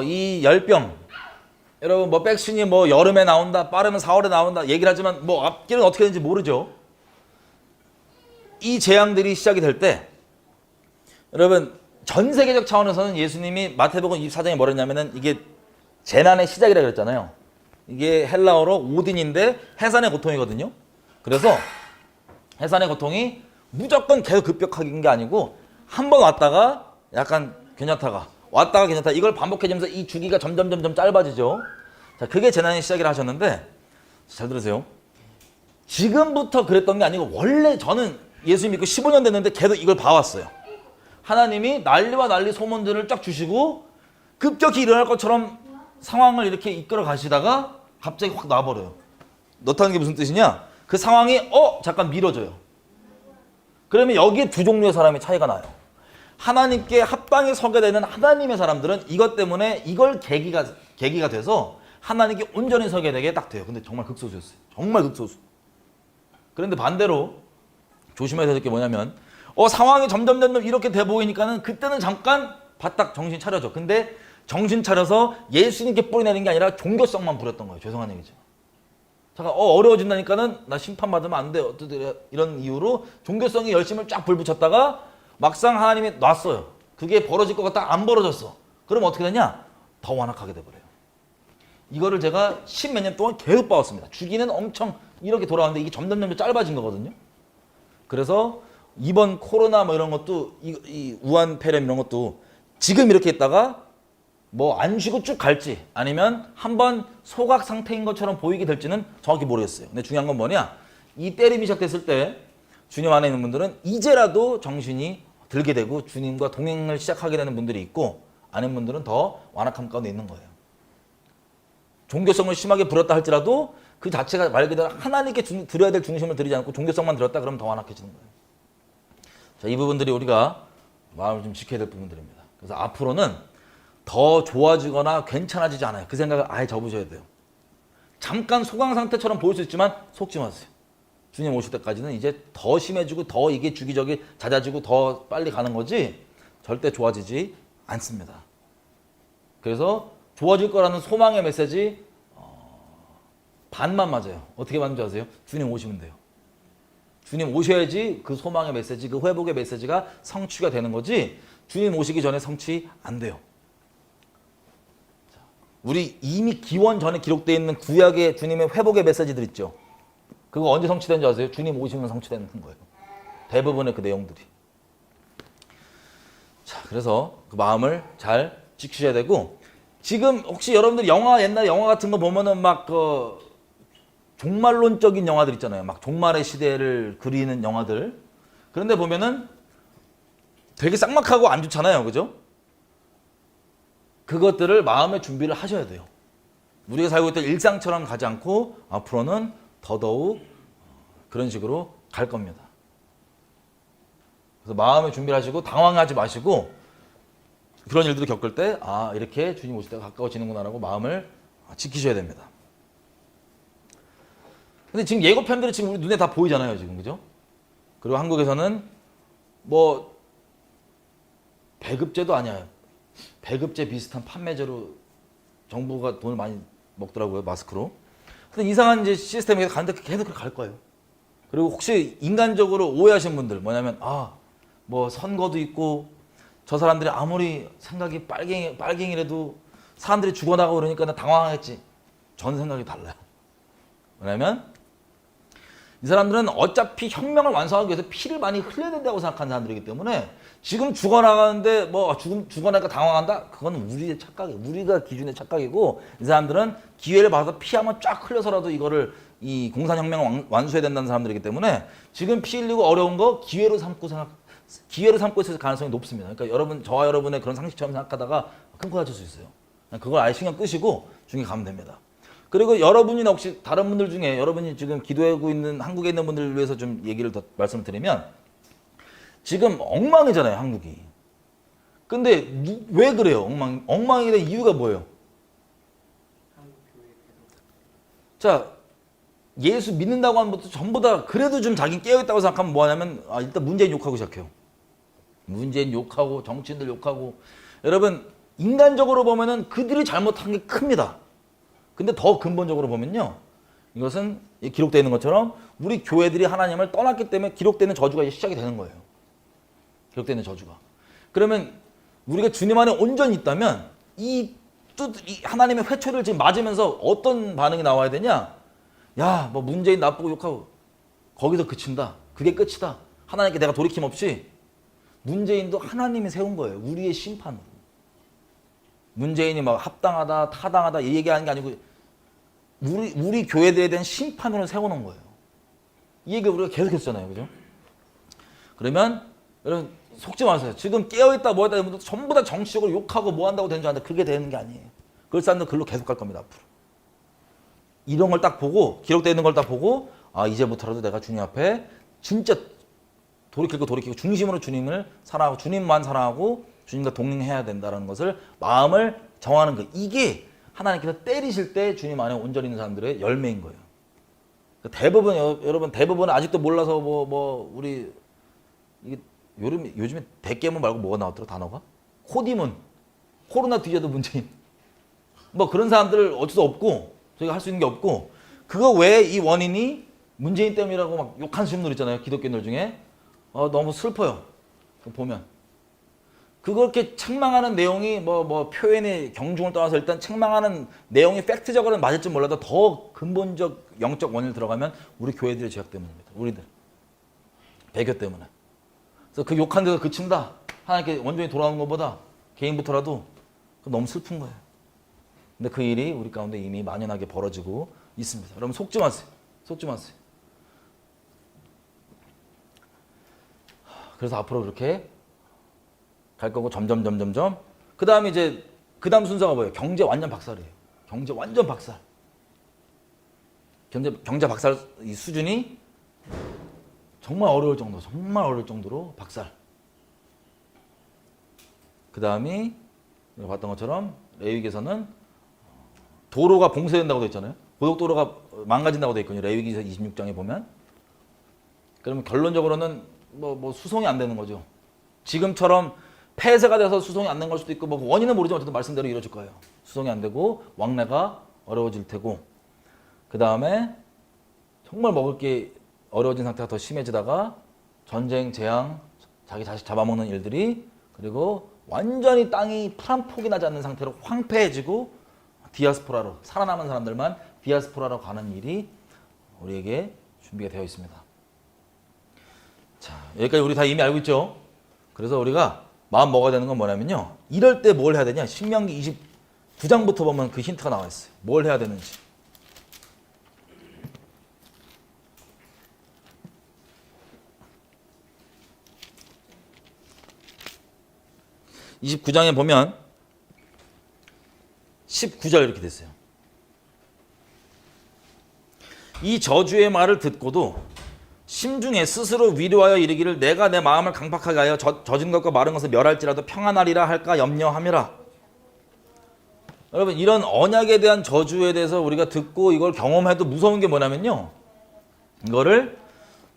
이 열병 여러분 뭐 백신이 뭐 여름에 나온다 빠르면 4월에 나온다 얘기를 하지만 뭐 앞길은 어떻게 되는지 모르죠. 이 재앙들이 시작이 될 때 여러분 전 세계적 차원에서는 예수님이 마태복음 24장에 뭐라 했냐면은 이게 재난의 시작이라 그랬잖아요. 이게 헬라어로 오딘인데 해산의 고통이거든요. 그래서 해산의 고통이 무조건 계속 급격한 게 아니고 한 번 왔다가 약간 괜찮다가 왔다가 괜찮다 이걸 반복해지면서 이 주기가 점점 짧아지죠. 자, 그게 재난의 시작이라 하셨는데 잘 들으세요. 지금부터 그랬던 게 아니고 원래 저는 예수 믿고 15년 됐는데 계속 이걸 봐왔어요. 하나님이 난리와 난리 소문들을 쫙 주시고 급격히 일어날 것처럼 상황을 이렇게 이끌어 가시다가 갑자기 확 놔버려요. 넣다는 게 무슨 뜻이냐? 그 상황이 잠깐 미뤄져요. 그러면 여기에 두 종류의 사람의 차이가 나요. 하나님께 합당히 서게 되는 하나님의 사람들은 이것 때문에 이걸 계기가 돼서 하나님께 온전히 서게 되게 딱 돼요. 근데 정말 극소수였어요. 정말 극소수. 그런데 반대로 조심해야 될 게 뭐냐면 상황이 점점 이렇게 돼 보이니까는 그때는 잠깐 바짝 정신 차려져. 근데 정신 차려서 예수님께 뿌리내는 게 아니라 종교성만 부렸던 거예요. 죄송한 얘기죠. 잠깐 어려워진다니까는 나 심판받으면 안 돼. 이런 이유로 종교성이 열심을 쫙 불붙였다가 막상 하나님이 놨어요. 그게 벌어질 것 같다 안 벌어졌어. 그럼 어떻게 되냐? 더 완악하게 돼버려요. 이거를 제가 10몇 년 동안 계속 봐왔습니다. 주기는 엄청 이렇게 돌아왔는데 이게 점점 짧아진 거거든요. 그래서 이번 코로나 뭐 이런 것도 이 우한 폐렴 이런 것도 지금 이렇게 있다가 뭐 안 쉬고 쭉 갈지 아니면 한번 소각 상태인 것처럼 보이게 될지는 정확히 모르겠어요. 근데 중요한 건 뭐냐? 이 때림이 시작됐을 때 주님 안에 있는 분들은 이제라도 정신이 들게 되고 주님과 동행을 시작하게 되는 분들이 있고 아닌 분들은 더 완악함 가운데 있는 거예요. 종교성을 심하게 부렸다 할지라도 그 자체가 말 그대로 하나님께 드려야 될 중심을 드리지 않고 종교성만 드렸다 그러면 더 완악해지는 거예요. 자, 이 부분들이 우리가 마음을 좀 지켜야 될 부분들입니다. 그래서 앞으로는 더 좋아지거나 괜찮아지지 않아요. 그 생각을 아예 접으셔야 돼요. 잠깐 소강 상태처럼 보일 수 있지만 속지 마세요. 주님 오실 때까지는 이제 더 심해지고 더 이게 주기적이 잦아지고 더 빨리 가는 거지 절대 좋아지지 않습니다. 그래서 좋아질 거라는 소망의 메시지 반만 맞아요. 어떻게 맞는 줄 아세요? 주님 오시면 돼요. 주님 오셔야지 그 소망의 메시지, 그 회복의 메시지가 성취가 되는 거지 주님 오시기 전에 성취 안 돼요. 우리 이미 기원 전에 기록되어 있는 구약의 주님의 회복의 메시지들 있죠. 그거 언제 성취된 줄 아세요? 주님 오시면 성취되는 거예요. 대부분의 그 내용들이. 자, 그래서 그 마음을 잘 지키셔야 되고, 지금 혹시 여러분들 옛날 영화 같은 거 보면은 막 그 종말론적인 영화들 있잖아요. 막 종말의 시대를 그리는 영화들. 그런데 보면은 되게 쌍막하고 안 좋잖아요. 그죠? 그것들을 마음의 준비를 하셔야 돼요. 우리가 살고 있던 일상처럼 가지 않고 앞으로는 더더욱 그런 식으로 갈 겁니다. 그래서 마음의 준비를 하시고 당황하지 마시고, 그런 일들을 겪을 때 이렇게 주님 오실 때가 가까워지는구나라고 마음을 지키셔야 됩니다. 근데 지금 예고편들이 지금 우리 눈에 다 보이잖아요, 지금. 그죠? 그리고 한국에서는 뭐 배급제도 아니야. 배급제 비슷한 판매제로 정부가 돈을 많이 먹더라고요, 마스크로. 근데 이상한 이제 시스템에 가는데 계속 그렇게 갈 거예요. 그리고 혹시 인간적으로 오해하신 분들 뭐냐면 뭐 선거도 있고 저 사람들이 아무리 생각이 빨갱이라도 사람들이 죽어나가고 그러니까 나 당황하겠지. 전 생각이 달라요. 왜냐면 이 사람들은 어차피 혁명을 완성하기 위해서 피를 많이 흘려야 된다고 생각하는 사람들이기 때문에 지금 죽어나가는데 뭐 죽어나니까 당황한다? 그건 우리의 착각이에요. 우리가 기준의 착각이고, 이 사람들은 기회를 받아서 피 한번 쫙 흘려서라도 이거를 이 공산혁명을 완수해야 된다는 사람들이기 때문에 지금 피 흘리고 어려운 거 기회로 삼고 있을 가능성이 높습니다. 그러니까 저와 여러분의 그런 상식처럼 생각하다가 큰 코 다칠 수 있어요. 그걸 아예 신경 끄시고 중에 가면 됩니다. 그리고 여러분이나 혹시 다른 분들 중에 여러분이 지금 기도하고 있는 한국에 있는 분들을 위해서 좀 얘기를 더 말씀을 드리면, 지금 엉망이잖아요, 한국이. 근데 왜 그래요? 엉망이 된 이유가 뭐예요? 자, 예수 믿는다고 하는 것도 전부 다 그래도 좀 자기 깨어있다고 생각하면 뭐 하냐면 일단 문재인 욕하고 시작해요. 문재인 욕하고 정치인들 욕하고. 여러분, 인간적으로 보면은 그들이 잘못한 게 큽니다. 근데 더 근본적으로 보면요, 이것은 기록되어 있는 것처럼 우리 교회들이 하나님을 떠났기 때문에 기록되는 저주가 이제 시작이 되는 거예요. 기록되는 저주가. 그러면 우리가 주님 안에 온전히 있다면 이 하나님의 회초리를 지금 맞으면서 어떤 반응이 나와야 되냐? 야, 뭐 문재인 나쁘고 욕하고 거기서 그친다. 그게 끝이다. 하나님께 내가 돌이킴 없이. 문재인도 하나님이 세운 거예요. 우리의 심판으로. 문재인이 막 합당하다, 타당하다 이 얘기하는 게 아니고 우리 교회들에 대한 심판으로 세워놓은 거예요. 이 얘기 우리가 계속 했잖아요. 그죠? 그러면 여러분 속지 마세요. 지금 깨어있다 뭐했다 이런 분들 전부 다 정치적으로 욕하고 뭐 한다고 되는 줄 아는데 그게 되는 게 아니에요. 그럴 사람들은 글로 계속 갈 겁니다. 앞으로. 이런 걸 딱 보고, 기록되어 있는 걸 딱 보고, 이제부터라도 내가 주님 앞에 진짜 돌이키고 중심으로 주님을 사랑하고 주님만 사랑하고 주님과 동행해야 된다는 것을 마음을 정하는 거. 이게 하나님께서 때리실 때 주님 안에 온전히 있는 사람들의 열매인 거예요. 대부분 여러분 대부분은 아직도 몰라서 우리 이게 요즘에 대깨문 말고 뭐가 나왔더라 단어가? 코디문. 코로나 뒤에도 문재인. 뭐 그런 사람들 어쩔 수 없고 저희가 할 수 있는 게 없고, 그거 외에 이 원인이 문재인 때문이라고 막 욕하시는 분들 있잖아요. 기독교인들 중에. 너무 슬퍼요. 보면. 그렇게 책망하는 내용이 뭐 표현의 경중을 떠나서 일단 책망하는 내용이 팩트적으로는 맞을지 몰라도 더 근본적 영적 원인을 들어가면 우리 교회들의 죄악 때문입니다. 우리들. 배교 때문에. 그래서 그 욕한 데서 그친다. 하나님께 원전히 돌아오는 것보다 개인부터라도 너무 슬픈 거예요. 근데 그 일이 우리 가운데 이미 만연하게 벌어지고 있습니다. 여러분 속지 마세요. 속지 마세요. 그래서 앞으로 그렇게 갈 거고 점점. 그 다음에 이제 그 다음 순서가 뭐예요? 경제 완전 박살이에요. 경제 완전 박살. 경제 박살 이 수준이 정말 어려울 정도로 박살. 그 다음이 우리가 봤던 것처럼 레위기에서는 도로가 봉쇄된다고 되어 있잖아요. 고속도로가 망가진다고 되어 있거든요. 레위기서 26장에 보면. 그러면 결론적으로는 뭐 수송이 안 되는 거죠. 지금처럼 폐쇄가 돼서 수송이 안 되는 걸 수도 있고 뭐 원인은 모르지만 어쨌든 말씀대로 이루어질 거예요. 수송이 안 되고 왕래가 어려워질 테고, 그 다음에 정말 먹을 게 어려워진 상태가 더 심해지다가 전쟁, 재앙, 자기 자식 잡아먹는 일들이, 그리고 완전히 땅이 한 폭이 나지 않는 상태로 황폐해지고 디아스포라로 살아남은 사람들만 디아스포라로 가는 일이 우리에게 준비가 되어 있습니다. 자, 여기까지 우리 다 이미 알고 있죠? 그래서 우리가 마음 먹어야 되는 건 뭐냐면요. 이럴 때 뭘 해야 되냐? 신명기 29장부터 보면 그 힌트가 나와 있어요. 뭘 해야 되는지. 29장에 보면 19절 이렇게 됐어요. 이 저주의 말을 듣고도 심중에 스스로 위로하여 이르기를 내가 내 마음을 강팍하게 하여 젖은 것과 마른 것을 멸할지라도 평안하리라 할까 염려함이라. 여러분, 이런 언약에 대한 저주에 대해서 우리가 듣고 이걸 경험해도 무서운 게 뭐냐면요, 이거를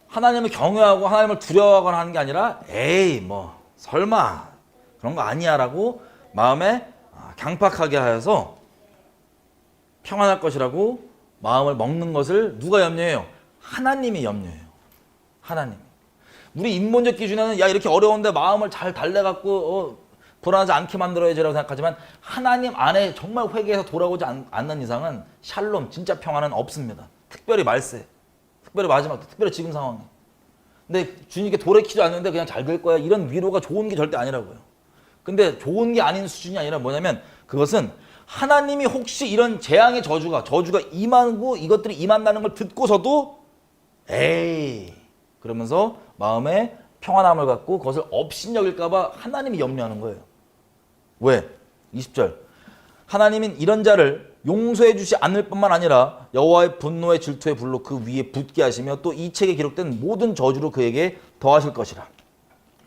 하나님을 경외하고 하나님을 두려워하거나 하는 게 아니라 에이 뭐 설마 그런 거 아니야 라고 마음에 강팍하게 하여서 평안할 것이라고 마음을 먹는 것을 누가 염려해요? 하나님이 염려해요. 하나님. 우리 인본적 기준에는 야 이렇게 어려운데 마음을 잘 달래갖고 불안하지 않게 만들어야지라고 생각하지만 하나님 안에 정말 회개해서 돌아오지 않는 이상은 샬롬, 진짜 평안은 없습니다. 특별히 말세, 특별히 마지막, 특별히 지금 상황에. 근데 주님께 돌이키지 않는데 그냥 잘 될 거야, 이런 위로가 좋은 게 절대 아니라고요. 근데 좋은 게 아닌 수준이 아니라 뭐냐면 그것은 하나님이 혹시 이런 재앙의 저주가 임하고 이것들이 임한다는 걸 듣고서도 에이 그러면서 마음에 평안함을 갖고 그것을 업신여길까 봐 하나님이 염려하는 거예요. 왜? 20절. 하나님은 이런 자를 용서해 주지 않을 뿐만 아니라 여호와의 분노의 질투의 불로 그 위에 붙게 하시며 또 이 책에 기록된 모든 저주로 그에게 더하실 것이라.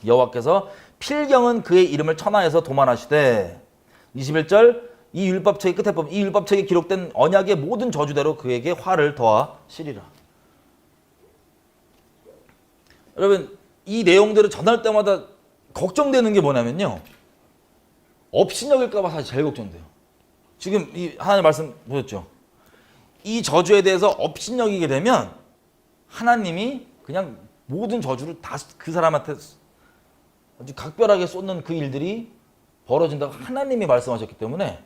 여호와께서 필경은 그의 이름을 천하에서 도만하시되 21절. 이 율법책의 끝에 보면 이 율법책에 기록된 언약의 모든 저주대로 그에게 화를 더하시리라. 여러분, 이 내용들을 전할 때마다 걱정되는 게 뭐냐면요, 업신여길까 봐 사실 제일 걱정돼요. 지금 이 하나님 말씀 보셨죠? 이 저주에 대해서 업신여기게 되면 하나님이 그냥 모든 저주를 다 그 사람한테 아주 각별하게 쏟는 그 일들이 벌어진다고 하나님이 말씀하셨기 때문에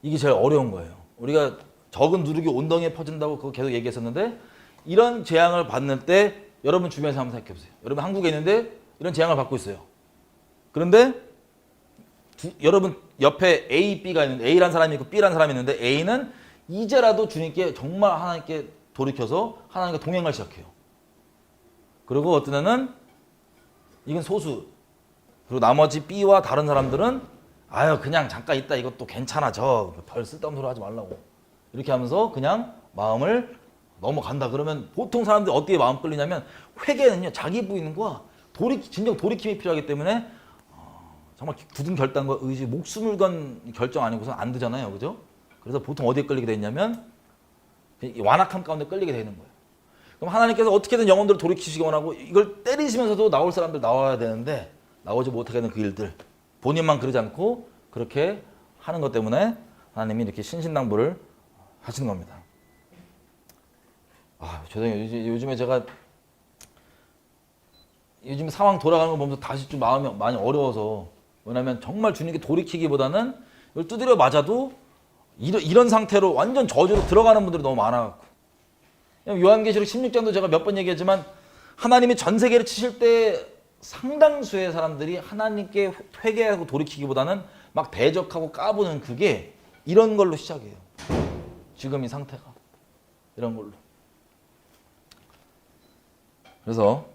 이게 제일 어려운 거예요. 우리가 적은 누룩이 온 덩이에 퍼진다고 그거 계속 얘기했었는데, 이런 재앙을 받는 때 여러분 주변에서 한번 생각해 보세요. 여러분 한국에 있는데 이런 재앙을 받고 있어요. 그런데 여러분 옆에 A, B가 있는데 A라는 사람이 있고 B라는 사람이 있는데 A는 이제라도 주님께 정말 하나님께 돌이켜서 하나님과 동행을 시작해요. 그리고 어떤 애는 이건 소수. 그리고 나머지 B와 다른 사람들은 아유 그냥 잠깐 있다 이것도 괜찮아 저 별 쓸데없는 소리 하지 말라고 이렇게 하면서 그냥 마음을 넘어간다. 그러면 보통 사람들이 어떻게 마음 끌리냐면 회개는요 자기 부인과 진정 돌이킴이 필요하기 때문에 정말 굳은 결단과 의지, 목숨을 건 결정 아니고서 안 되잖아요, 그죠? 그래서 보통 어디에 끌리게 되냐면 완악함 가운데 끌리게 되는 거예요. 그럼 하나님께서 어떻게든 영혼들을 돌이키시기 원하고 이걸 때리시면서도 나올 사람들 나와야 되는데 나오지 못하게 되는 그 일들, 본인만 그러지 않고 그렇게 하는 것 때문에 하나님이 이렇게 신신당부를 하시는 겁니다. 죄송해요. 요즘에 제가 요즘 상황 돌아가는 거 보면서 다시 좀 마음이 많이 어려워서, 왜냐면 정말 주님께 돌이키기보다는 이걸 두드려 맞아도 이런 상태로 완전 저주로 들어가는 분들이 너무 많아갖고, 요한계시록 16장도 제가 몇 번 얘기했지만 하나님이 전 세계를 치실 때 상당수의 사람들이 하나님께 회개하고 돌이키기보다는 막 대적하고 까부는 그게 이런 걸로 시작해요. 지금 이 상태가 이런 걸로. 그래서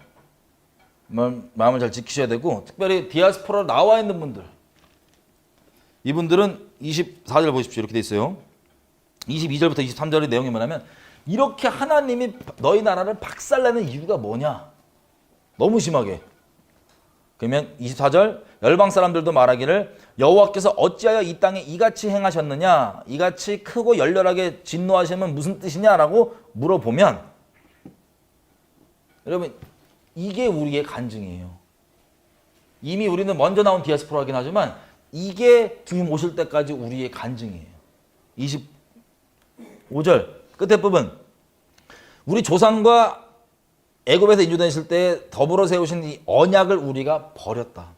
마음을 잘 지키셔야 되고, 특별히 디아스포라로 나와 있는 분들, 이분들은 24절 보십시오. 이렇게 돼 있어요. 22절부터 23절의 내용이 뭐냐면 이렇게 하나님이 너희 나라를 박살내는 이유가 뭐냐, 너무 심하게. 그러면 24절, 열방 사람들도 말하기를 여호와께서 어찌하여 이 땅에 이같이 행하셨느냐, 이같이 크고 열렬하게 진노하시면 무슨 뜻이냐라고 물어보면, 여러분 이게 우리의 간증이에요. 이미 우리는 먼저 나온 디아스포라긴 하지만 이게 주님 오실 때까지 우리의 간증이에요. 25절 끝에 부분, 우리 조상과 애굽에서 인도되실 때 더불어 세우신 이 언약을 우리가 버렸다.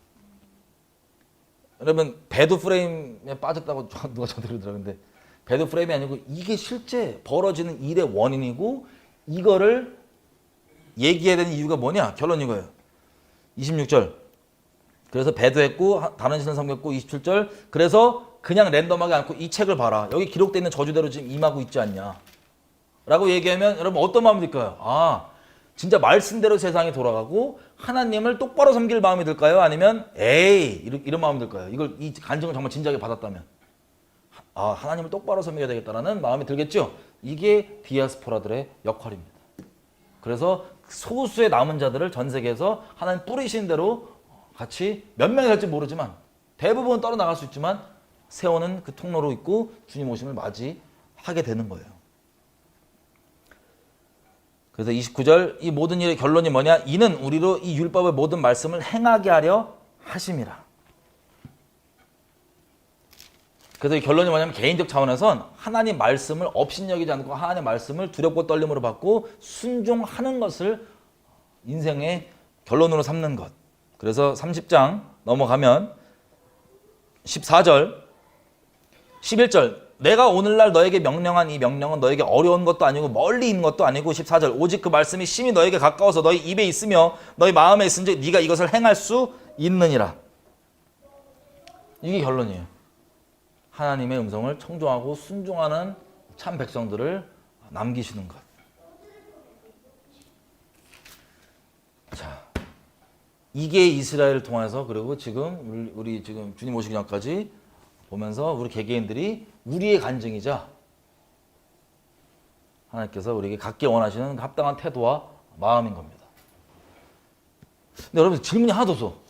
여러분 배드 프레임에 빠졌다고 누가 저한테 그러더라고요. 근데 배드 프레임이 아니고 이게 실제 벌어지는 일의 원인이고 이거를 얘기해야 되는 이유가 뭐냐? 결론 이거예요. 26절. 그래서 배드했고 다른 신을 섬겼고 27절. 그래서 그냥 랜덤하게 않고 이 책을 봐라. 여기 기록되어 있는 저주대로 지금 임하고 있지 않냐. 라고 얘기하면 여러분 어떤 마음이 들까요? 아, 진짜 말씀대로 세상이 돌아가고 하나님을 똑바로 섬길 마음이 들까요? 아니면 에이 이런 마음이 들까요? 이 간증을 정말 진지하게 받았다면 아, 하나님을 똑바로 섬겨야 되겠다라는 마음이 들겠죠? 이게 디아스포라들의 역할입니다. 그래서 소수의 남은 자들을 전 세계에서 하나님 뿌리신 대로 같이 몇 명이 될지 모르지만 대부분 떨어나갈 수 있지만 세우는 그 통로로 있고 주님 오심을 맞이하게 되는 거예요. 그래서 29절 이 모든 일의 결론이 뭐냐? 이는 우리로 이 율법의 모든 말씀을 행하게 하려 하심이라. 그래서 이 결론이 뭐냐면 개인적 차원에선 하나님 말씀을 업신여기지 않고 하나님 말씀을 두렵고 떨림으로 받고 순종하는 것을 인생의 결론으로 삼는 것. 그래서 30장 넘어가면 14절 11절 내가 오늘날 너에게 명령한 이 명령은 너에게 어려운 것도 아니고 멀리 있는 것도 아니고 14절 오직 그 말씀이 심히 너에게 가까워서 너희 입에 있으며 너희 마음에 있은즉 네가 이것을 행할 수 있느니라. 이게 결론이에요. 하나님의 음성을 청종하고 순종하는 참 백성들을 남기시는 것. 자, 이게 이스라엘을 통해서 그리고 지금 우리 지금 주님 오시기 전까지 보면서 우리 개개인들이 우리의 간증이자 하나님께서 우리에게 갖기 원하시는 합당한 태도와 마음인 겁니다. 근데 여러분 질문이 하나도 없어.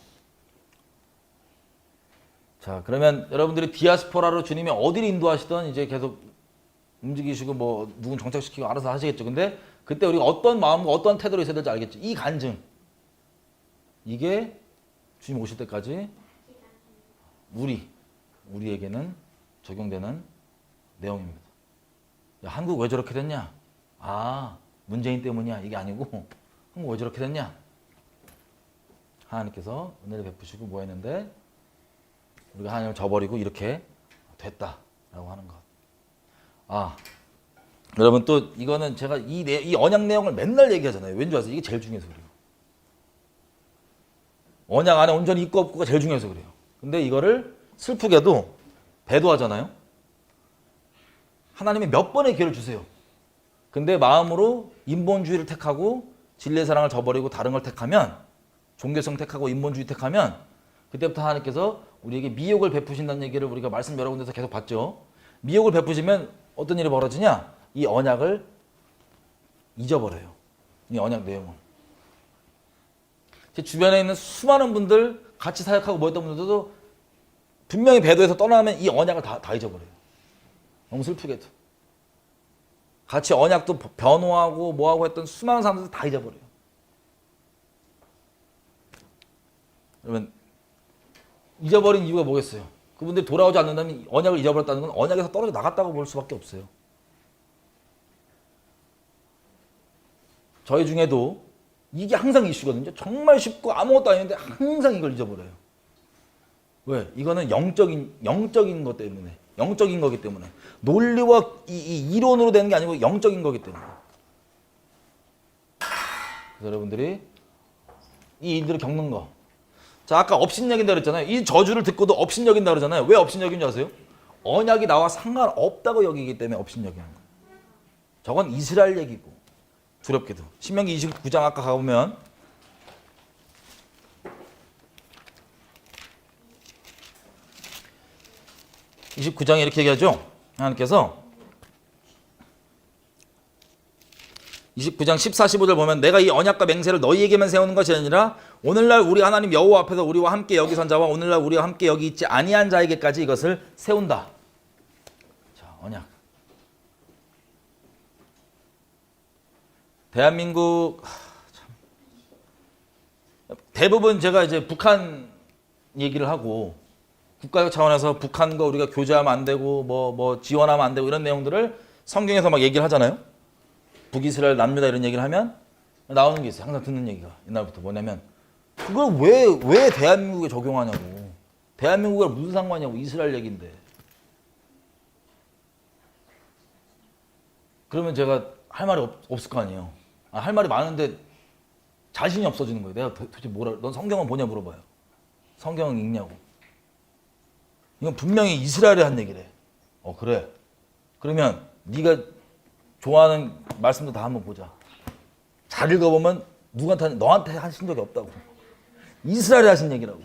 자, 그러면 여러분들이 디아스포라로 주님이 어디를 인도하시던 이제 계속 움직이시고 뭐 누군 정착시키고 알아서 하시겠죠. 근데 그때 우리가 어떤 마음과 어떤 태도로 있어야 될지 알겠죠. 이 간증. 이게 주님 오실 때까지 우리에게는 적용되는 내용입니다. 야, 한국 왜 저렇게 됐냐? 아, 문재인 때문이야. 이게 아니고 한국 왜 저렇게 됐냐? 하나님께서 은혜를 베푸시고 뭐 했는데 우리가 하나님을 저버리고 이렇게 됐다라고 하는 것. 아, 여러분 또 이거는 제가 이 언약 내용을 맨날 얘기하잖아요. 왠지 아세요? 이게 제일 중요해서 그래요. 언약 안에 온전히 있고 없고가 제일 중요해서 그래요. 근데 이거를 슬프게도 배도하잖아요. 하나님이 몇 번의 기회를 주세요. 근데 마음으로 인본주의를 택하고 진리의 사랑을 저버리고 다른 걸 택하면 종교성 택하고 인본주의 택하면 그때부터 하나님께서 우리에게 미혹을 베푸신다는 얘기를 우리가 말씀 여러 군데서 계속 봤죠. 미혹을 베푸시면 어떤 일이 벌어지냐? 이 언약을 잊어버려요. 이 언약 내용을. 제 주변에 있는 수많은 분들 같이 사역하고 모였던 분들도 분명히 배도에서 떠나면 이 언약을 다 잊어버려요. 너무 슬프게도. 같이 언약도 변호하고 뭐하고 했던 수많은 사람들 다 잊어버려요. 그러면 잊어버린 이유가 뭐겠어요? 그분들이 돌아오지 않는다면 언약을 잊어버렸다는 건 언약에서 떨어져 나갔다고 볼 수밖에 없어요. 저희 중에도 이게 항상 이슈거든요. 정말 쉽고 아무것도 아닌데 항상 이걸 잊어버려요. 왜? 이거는 영적인 것 때문에, 영적인 거기 때문에. 논리와 이 이론으로 되는 게 아니고 영적인 거기 때문에. 그래서 여러분들이 이 일들을 겪는 거. 자, 아까 업신여긴다 그랬잖아요. 이 저주를 듣고도 업신여긴다 그러잖아요. 왜 업신여긴지 아세요? 언약이 나와 상관없다고 여기기 때문에 업신여기는 거예요. 저건 이스라엘 얘기고 두렵게도. 신명기 29장 아까 가보면 29장에 이렇게 얘기하죠. 하나님께서 29장 14, 15절 보면 내가 이 언약과 맹세를 너희에게만 세우는 것이 아니라 오늘날 우리 하나님 여호와 앞에서 우리와 함께 여기 선 자와 오늘날 우리와 함께 여기 있지 아니한 자에게까지 이것을 세운다. 자, 언약. 대한민국 대부분 제가 이제 북한 얘기를 하고 국가적 차원에서 북한과 우리가 교제하면 안 되고 뭐 지원하면 안 되고 이런 내용들을 성경에서 막 얘기를 하잖아요. 북이스라엘 남유다 이런 얘기를 하면 나오는 게 있어요. 항상 듣는 얘기가 옛날부터 뭐냐면 그걸 왜 대한민국에 적용하냐고. 대한민국과 무슨 상관이냐고. 이스라엘 얘기인데. 그러면 제가 할 말이 없을 거 아니에요. 할 말이 많은데 자신이 없어지는 거예요. 내가 도대체 뭐라, 넌 성경은 뭐냐 물어봐요. 성경은 읽냐고. 이건 분명히 이스라엘이 한 얘기래. 그래. 그러면 네가 좋아하는 말씀도 다 한번 보자. 잘 읽어보면 너한테 하신 적이 없다고. 이스라엘이 하신 얘기라고.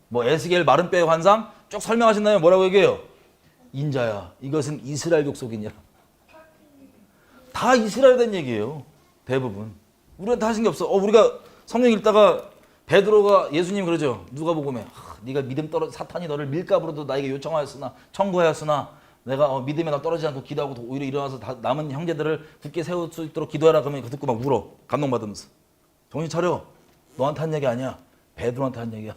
뭐 에스겔 마른 뼈의 환상 쭉 설명하신다면 뭐라고 얘기해요? 인자야, 이것은 이스라엘 족속이냐. 다 이스라엘에 대한 얘기예요. 대부분. 우리한테 하신 게 없어. 우리가 성경 읽다가 베드로가 예수님 그러죠. 누가복음에 네가 믿음 사탄이 너를 밀가부로도 나에게 요청하였으나 청구하였으나 내가 믿음에 나 떨어지지 않고 기도하고 오히려 일어나서 남은 형제들을 굳게 세울 수 있도록 기도하라. 그러면 그거 듣고 막 울어. 감동받으면서. 정신 차려. 너한테 한 얘기 아니야. 베드로한테 한 얘기야.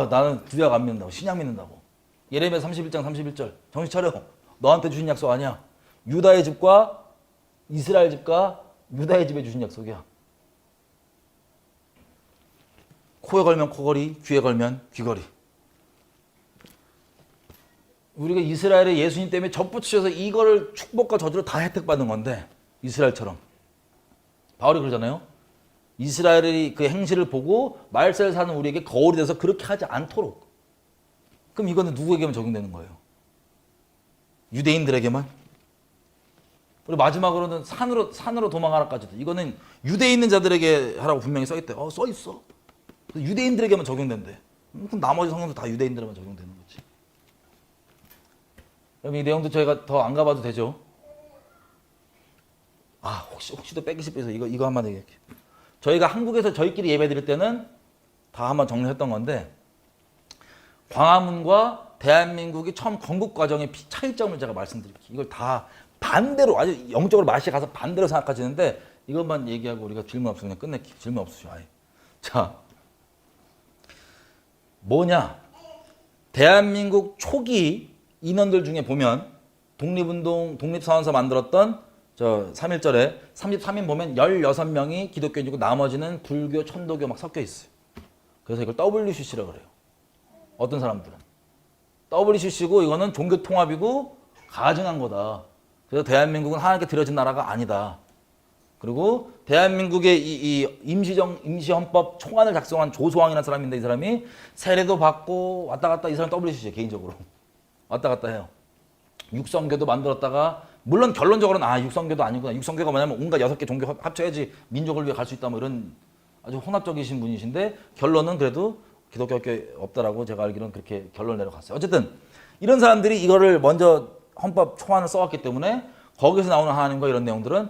나는 구약 안 믿는다고. 신약 믿는다고. 예레미야 31장 31절. 정신 차려. 너한테 주신 약속 아니야. 유다의 집과 이스라엘 집과 유다의 집에 주신 약속이야. 코에 걸면 코걸이, 귀에 걸면 귀걸이. 우리가 이스라엘의 예수님 때문에 접붙이셔서 이거를 축복과 저주를 다 혜택받는 건데, 이스라엘처럼. 바울이 그러잖아요. 이스라엘의 그 행실을 보고 말세를 사는 우리에게 거울이 돼서 그렇게 하지 않도록. 그럼 이거는 누구에게만 적용되는 거예요? 유대인들에게만? 그리고 마지막으로는 산으로 도망하라까지도. 이거는 유대에 있는 자들에게 하라고 분명히 써있대. 써있어. 유대인들에게만 적용된대. 그럼 나머지 성경도 다 유대인들에만 적용되는 거지. 그럼 이 내용도 저희가 더 안 가봐도 되죠? 혹시도 뺏기실 뻔해서 이거 한번 얘기할게요. 저희가 한국에서 저희끼리 예배 드릴 때는 다 한번 정리했던 건데, 광화문과 대한민국이 처음 건국 과정의 차이점을 제가 말씀드릴게요. 이걸 다 반대로, 아주 영적으로 맛이 가서 반대로 생각하시는데, 이것만 얘기하고 우리가 질문 없으면 그냥 끝낼게요. 질문 없으시죠? 아예. 자, 뭐냐? 대한민국 초기 인원들 중에 보면 독립운동, 독립선언서 만들었던 3.1절에 33인 보면 16명이 기독교인이고 나머지는 불교, 천도교 막 섞여 있어요. 그래서 이걸 WCC라고 그래요. 어떤 사람들은. WCC고 이거는 종교통합이고 가증한 거다. 그래서 대한민국은 하나님께 드려진 나라가 아니다. 그리고 대한민국의 이 임시헌법 초안을 작성한 조소왕이라는 사람인데, 이 사람이 세례도 받고 왔다 갔다, 이 사람 WCC 개인적으로 왔다 갔다 해요. 육성교도 만들었다가, 물론 결론적으로는 육성교도 아니구나. 육성교가 뭐냐면 온갖 6개 종교 합쳐야지 민족을 위해 갈 수 있다, 뭐 이런 아주 혼합적이신 분이신데, 결론은 그래도 기독교밖에 없다라고 제가 알기로는 그렇게 결론을 내려갔어요. 어쨌든 이런 사람들이 이거를 먼저 헌법 초안을 써왔기 때문에 거기서 나오는 하나님과 이런 내용들은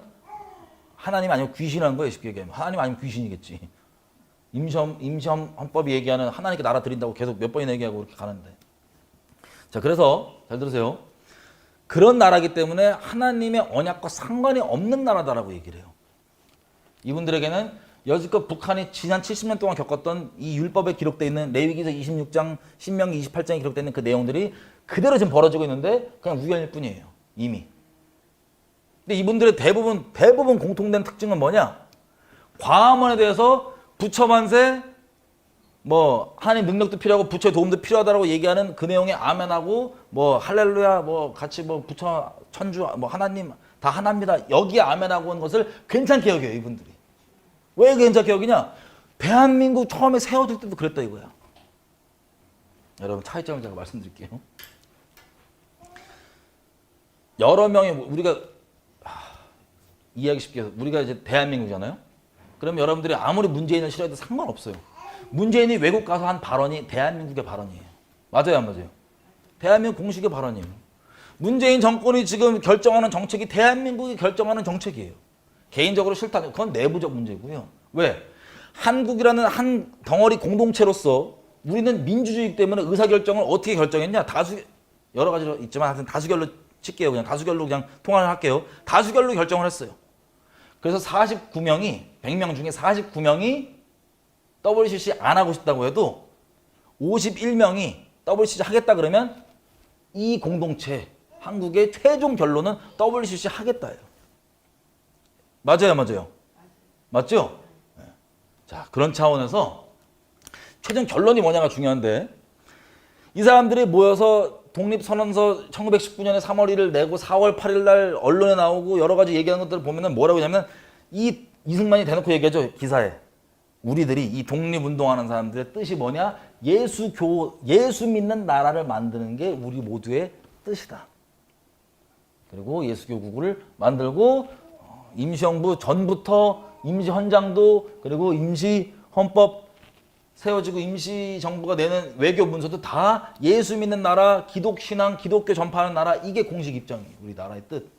하나님 아니면 귀신이라는 거예요. 쉽게 얘기하면 하나님 아니면 귀신이겠지. 임시헌법이 얘기하는 하나님께 나라 드린다고 계속 몇 번이나 얘기하고 그렇게 가는데, 자, 그래서 잘 들으세요. 그런 나라이기 때문에 하나님의 언약과 상관이 없는 나라다라고 얘기를 해요. 이분들에게는 여지껏 북한이 지난 70년 동안 겪었던 이 율법에 기록되어 있는 레위기서 26장, 신명기 28장에 기록되어 있는 그 내용들이 그대로 지금 벌어지고 있는데 그냥 우연일 뿐이에요. 이미. 근데 이분들의 대부분 공통된 특징은 뭐냐? 광화문에 대해서 부처 만세, 뭐 하나님 능력도 필요하고 부처의 도움도 필요하다라고 얘기하는 그 내용에 아멘하고, 뭐 할렐루야, 뭐 같이 뭐 부처, 천주, 뭐 하나님 다 하나입니다, 여기에 아멘하고 한 것을 괜찮게 여겨요. 이분들이. 왜 괜찮게 여기냐? 대한민국 처음에 세워질 때도 그랬다 이거야. 여러분, 차이점을 제가 말씀드릴게요. 여러 명의, 우리가 이해하기 쉽게 해서 우리가 이제 대한민국이잖아요. 그럼 여러분들이 아무리 문재인을 싫어해도 상관없어요. 문재인이 외국 가서 한 발언이 대한민국의 발언이에요. 맞아요, 안 맞아요? 대한민국 공식의 발언이에요. 문재인 정권이 지금 결정하는 정책이 대한민국이 결정하는 정책이에요. 개인적으로 싫다, 그건 내부적 문제고요. 왜? 한국이라는 한 덩어리 공동체로서 우리는 민주주의이기 때문에 의사결정을 어떻게 결정했냐? 여러 가지로 있지만 하여튼 다수결로 칠게요. 그냥 다수결로 그냥 통화를 할게요. 다수결로 결정을 했어요. 그래서 49명이, 100명 중에 49명이 WCC 안 하고 싶다고 해도 51명이 WCC 하겠다 그러면 이 공동체, 한국의 최종 결론은 WCC 하겠다예요. 맞아요, 맞아요? 맞죠? 네. 자, 그런 차원에서 최종 결론이 뭐냐가 중요한데, 이 사람들이 모여서 독립선언서 1919년에 3월 1일 내고 4월 8일 날 언론에 나오고 여러 가지 얘기하는 것들을 보면은 뭐라고 하냐면 이 이승만이 대놓고 얘기하죠. 기사에. 우리들이 이 독립운동하는 사람들의 뜻이 뭐냐? 예수 믿는 나라를 만드는 게 우리 모두의 뜻이다. 그리고 예수교국을 만들고 임시정부 전부터 임시헌장도 그리고 임시헌법 세워지고 임시정부가 내는 외교 문서도 다 예수 믿는 나라, 기독신앙, 기독교 전파하는 나라 이게 공식 입장이에요. 우리 나라의 뜻.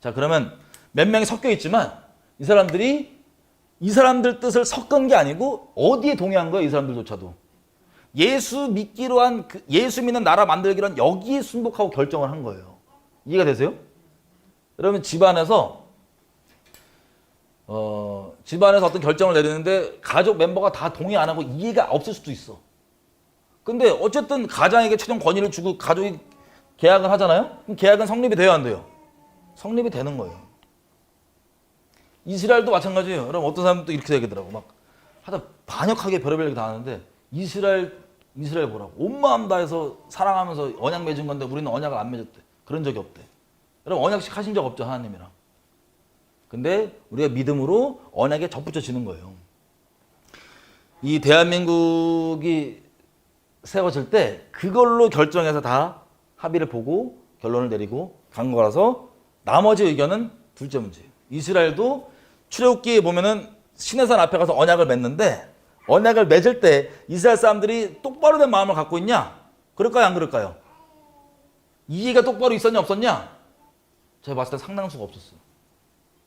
자 그러면 몇 명이 섞여 있지만 이 사람들 뜻을 섞은 게 아니고 어디에 동의한 거예요? 이 사람들조차도. 예수 믿기로 한 예수 믿는 나라 만들기로 한 여기에 순복하고 결정을 한 거예요. 이해가 되세요? 그러면 집안에서 어떤 결정을 내리는데 가족 멤버가 다 동의 안 하고 이해가 없을 수도 있어. 근데 어쨌든 가장에게 최종 권위를 주고 가족이 계약을 하잖아요? 그럼 계약은 성립이 돼요, 안 돼요? 성립이 되는 거예요. 이스라엘도 마찬가지예요. 여러분 어떤 사람도 이렇게 얘기하더라고. 막 하다 반역하게 별의별 얘기 다 하는데 이스라엘 보라고. 온 마음 다해서 사랑하면서 언약 맺은 건데 우리는 언약을 안 맺었대. 그런 적이 없대. 여러분 언약식 하신 적 없죠, 하나님이랑. 근데 우리가 믿음으로 언약에 접붙여지는 거예요. 이 대한민국이 세워질 때 그걸로 결정해서 다 합의를 보고 결론을 내리고 간 거라서 나머지 의견은 둘째 문제예요. 이스라엘도 출애굽기에 보면은 시내산 앞에 가서 언약을 맺는데 언약을 맺을 때 이스라엘 사람들이 똑바로 된 마음을 갖고 있냐? 그럴까요? 안 그럴까요? 이해가 똑바로 있었냐 없었냐? 제가 봤을 때 상당수가 없었어요.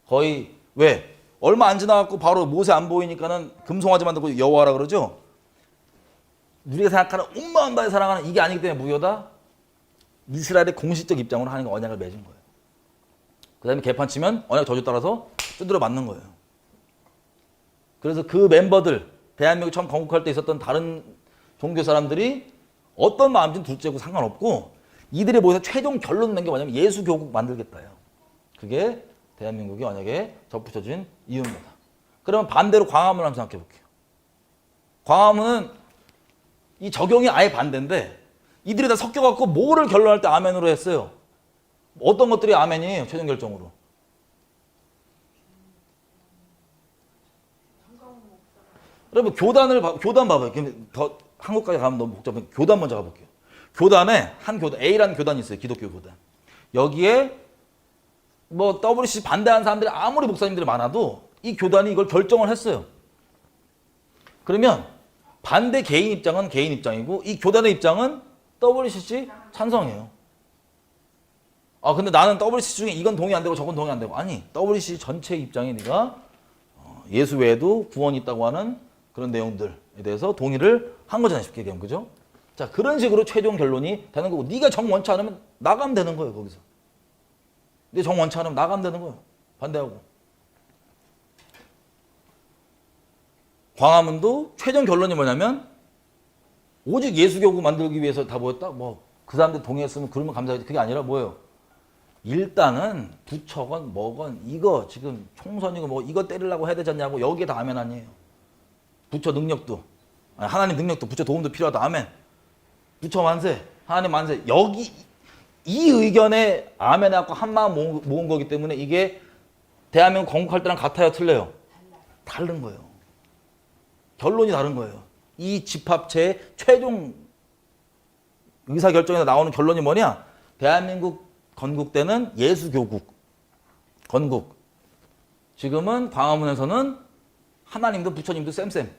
거의 왜? 얼마 안 지나갖고 바로 모세 안 보이니까는 금송아지 만들고 여호와라 그러죠? 우리가 생각하는 온 마음 다해 사랑하는 이게 아니기 때문에 무효다? 이스라엘의 공식적 입장으로 하는 게 언약을 맺은 거예요. 그 다음에 개판치면 언약 저주 따라서 두드려 맞는 거예요. 그래서 그 멤버들, 대한민국 처음 건국할 때 있었던 다른 종교 사람들이 어떤 마음인지는 둘째고 상관없고 이들이 모여서 최종 결론 낸 게 뭐냐면 예수교국 만들겠다요. 그게 대한민국이 언약에 접붙여진 이유입니다. 그러면 반대로 광화문을 한번 생각해 볼게요. 광화문은 이 적용이 아예 반대인데 이들이 다 섞여갖고 뭐를 결론할 때 아멘으로 했어요. 어떤 것들이 아멘이에요? 최종 결정으로. 여러분 교단 봐봐요. 더 한국까지 가면 너무 복잡해. 교단 먼저 가볼게요. 교단에 한 교단 A라는 교단이 있어요. 기독교 교단. 여기에 뭐 WC 반대하는 사람들이 아무리 목사님들이 많아도 이 교단이 이걸 결정을 했어요. 그러면 반대 개인 입장은 개인 입장이고 이 교단의 입장은 WCC 찬성이에요. 아 근데 나는 WCC 중에 이건 동의 안 되고 저건 동의 안 되고 아니 WCC 전체 입장에 네가 예수 외에도 구원이 있다고 하는 그런 내용들에 대해서 동의를 한 거잖아요. 쉽게 얘기하면 그죠? 자 그런 식으로 최종 결론이 되는 거고 네가 정 원치 않으면 나가면 되는 거예요. 거기서. 네 정 원치 않으면 나가면 되는 거예요. 반대하고. 광화문도 최종 결론이 뭐냐면 오직 예수교국 만들기 위해서 다 모였다? 뭐 그 사람들 동의했으면 그러면 감사하지. 그게 아니라 뭐예요? 일단은 부처건 뭐건 이거 지금 총선이고 뭐 이거 때리려고 해야 되지 않냐고 여기에 다 아멘 아니에요. 부처 능력도 아니, 하나님 능력도 부처 도움도 필요하다. 아멘. 부처 만세. 하나님 만세. 여기 이 의견에 아멘 해갖고 한마음 모은 거기 때문에 이게 대한민국 건국할 때랑 같아요? 틀려요? 다른 거예요. 결론이 다른 거예요. 이 집합체의 최종 의사결정에서 나오는 결론이 뭐냐? 대한민국 건국 때는 예수교국 건국. 지금은 광화문에서는 하나님도 부처님도 쌤쌤.